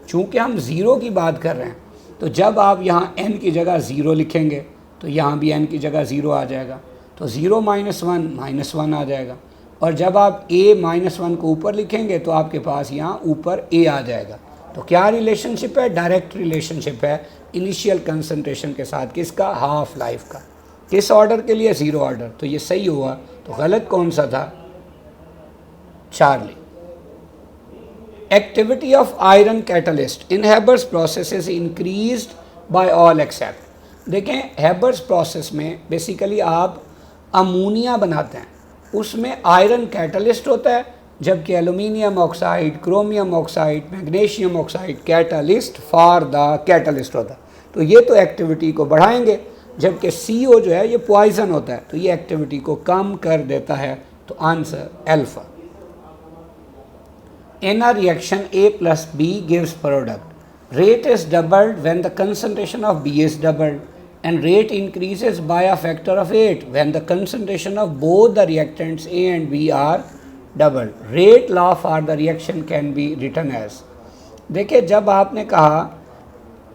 चूँकि हम zero की बात कर रहे हैं तो जब आप यहाँ n की जगह ज़ीरो लिखेंगे तो यहाँ भी n की जगह ज़ीरो आ जाएगा, तो 0 - 1 आ जाएगा। और जब आप a -1 को ऊपर लिखेंगे तो आपके पास यहाँ ऊपर a आ जाएगा। तो क्या रिलेशनशिप है, डायरेक्ट रिलेशनशिप है इनिशियल कंसंट्रेशन के साथ। किसका, हाफ लाइफ का। किस ऑर्डर के लिए, ज़ीरो ऑर्डर। तो ये सही हुआ। तो गलत कौन सा था, Charlie. Activity of iron catalyst in Haber's process is increased by all except. देखें हैबर्स प्रोसेस में बेसिकली आप अमोनिया बनाते हैं, उसमें आयरन कैटलिस्ट होता है, जबकि aluminium oxide, chromium oxide, magnesium oxide catalyst for the catalyst होता है। तो ये तो एक्टिविटी को बढ़ाएंगे, जबकि CO जो है ये पॉइजन होता है, तो ये एक्टिविटी को कम कर देता है। तो answer alpha. In a reaction A plus B gives product. Rate is doubled when the concentration of B is doubled, and rate increases by a factor of 8 when the concentration of both the reactants A and B are doubled. Rate law for the reaction can be written as, देखिए जब आपने कहा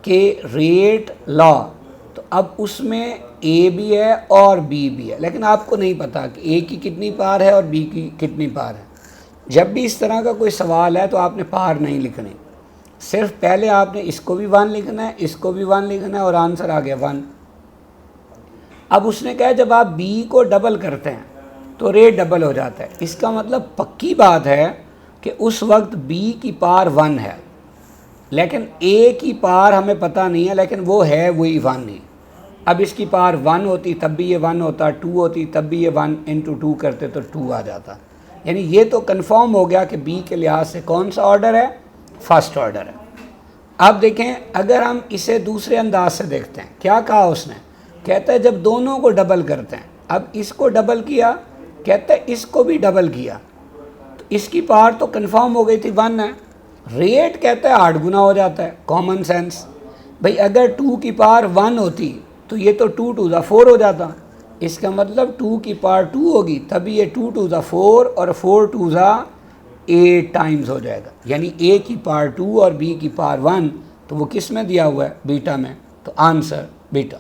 कि rate law, तो अब उसमें A भी है और B भी है, लेकिन आपको नहीं पता कि A की कितनी पावर है और B की कितनी पावर है। जब भी इस तरह का कोई सवाल है तो आपने पावर नहीं लिखनी, सिर्फ पहले आपने इसको भी 1 लिखना है, इसको भी 1 लिखना है और आंसर आ गया 1। अब उसने कहा जब आप B को डबल करते हैं तो रेट डबल हो जाता है। इसका मतलब पक्की बात है कि उस वक्त B की पावर 1 है, लेकिन A की पावर हमें पता नहीं है, लेकिन वो है वही 1 ही। अब इसकी पावर 1 होती तब भी ये 1 होता, 2 होती तब भी ये 1 इंटू 2 करते तो 2 आ जाता। यानी ये तो कंफर्म हो गया कि B के लिहाज से कौन सा ऑर्डर है, फर्स्ट ऑर्डर है। अब देखें अगर हम इसे दूसरे अंदाज से देखते हैं, क्या कहा उसने, कहता है जब दोनों को डबल करते हैं, अब इसको डबल किया, कहता है इसको भी डबल किया, तो इसकी पावर तो कंफर्म हो गई थी 1 है। रेट कहता है 8 गुना हो जाता है, कॉमन सेंस भाई। अगर 2 की पावर 1 होती तो ये तो 2 to the 4 हो जाता। इसका मतलब 2 की पावर 2 होगी तभी ये 2 to the 4 और 4 to the 8 टाइम्स हो जाएगा। यानी A की पावर 2 और B की पावर 1, तो वो किस में दिया हुआ है, बीटा में। तो answer beta.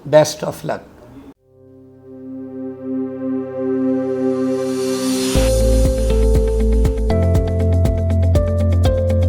Best of luck.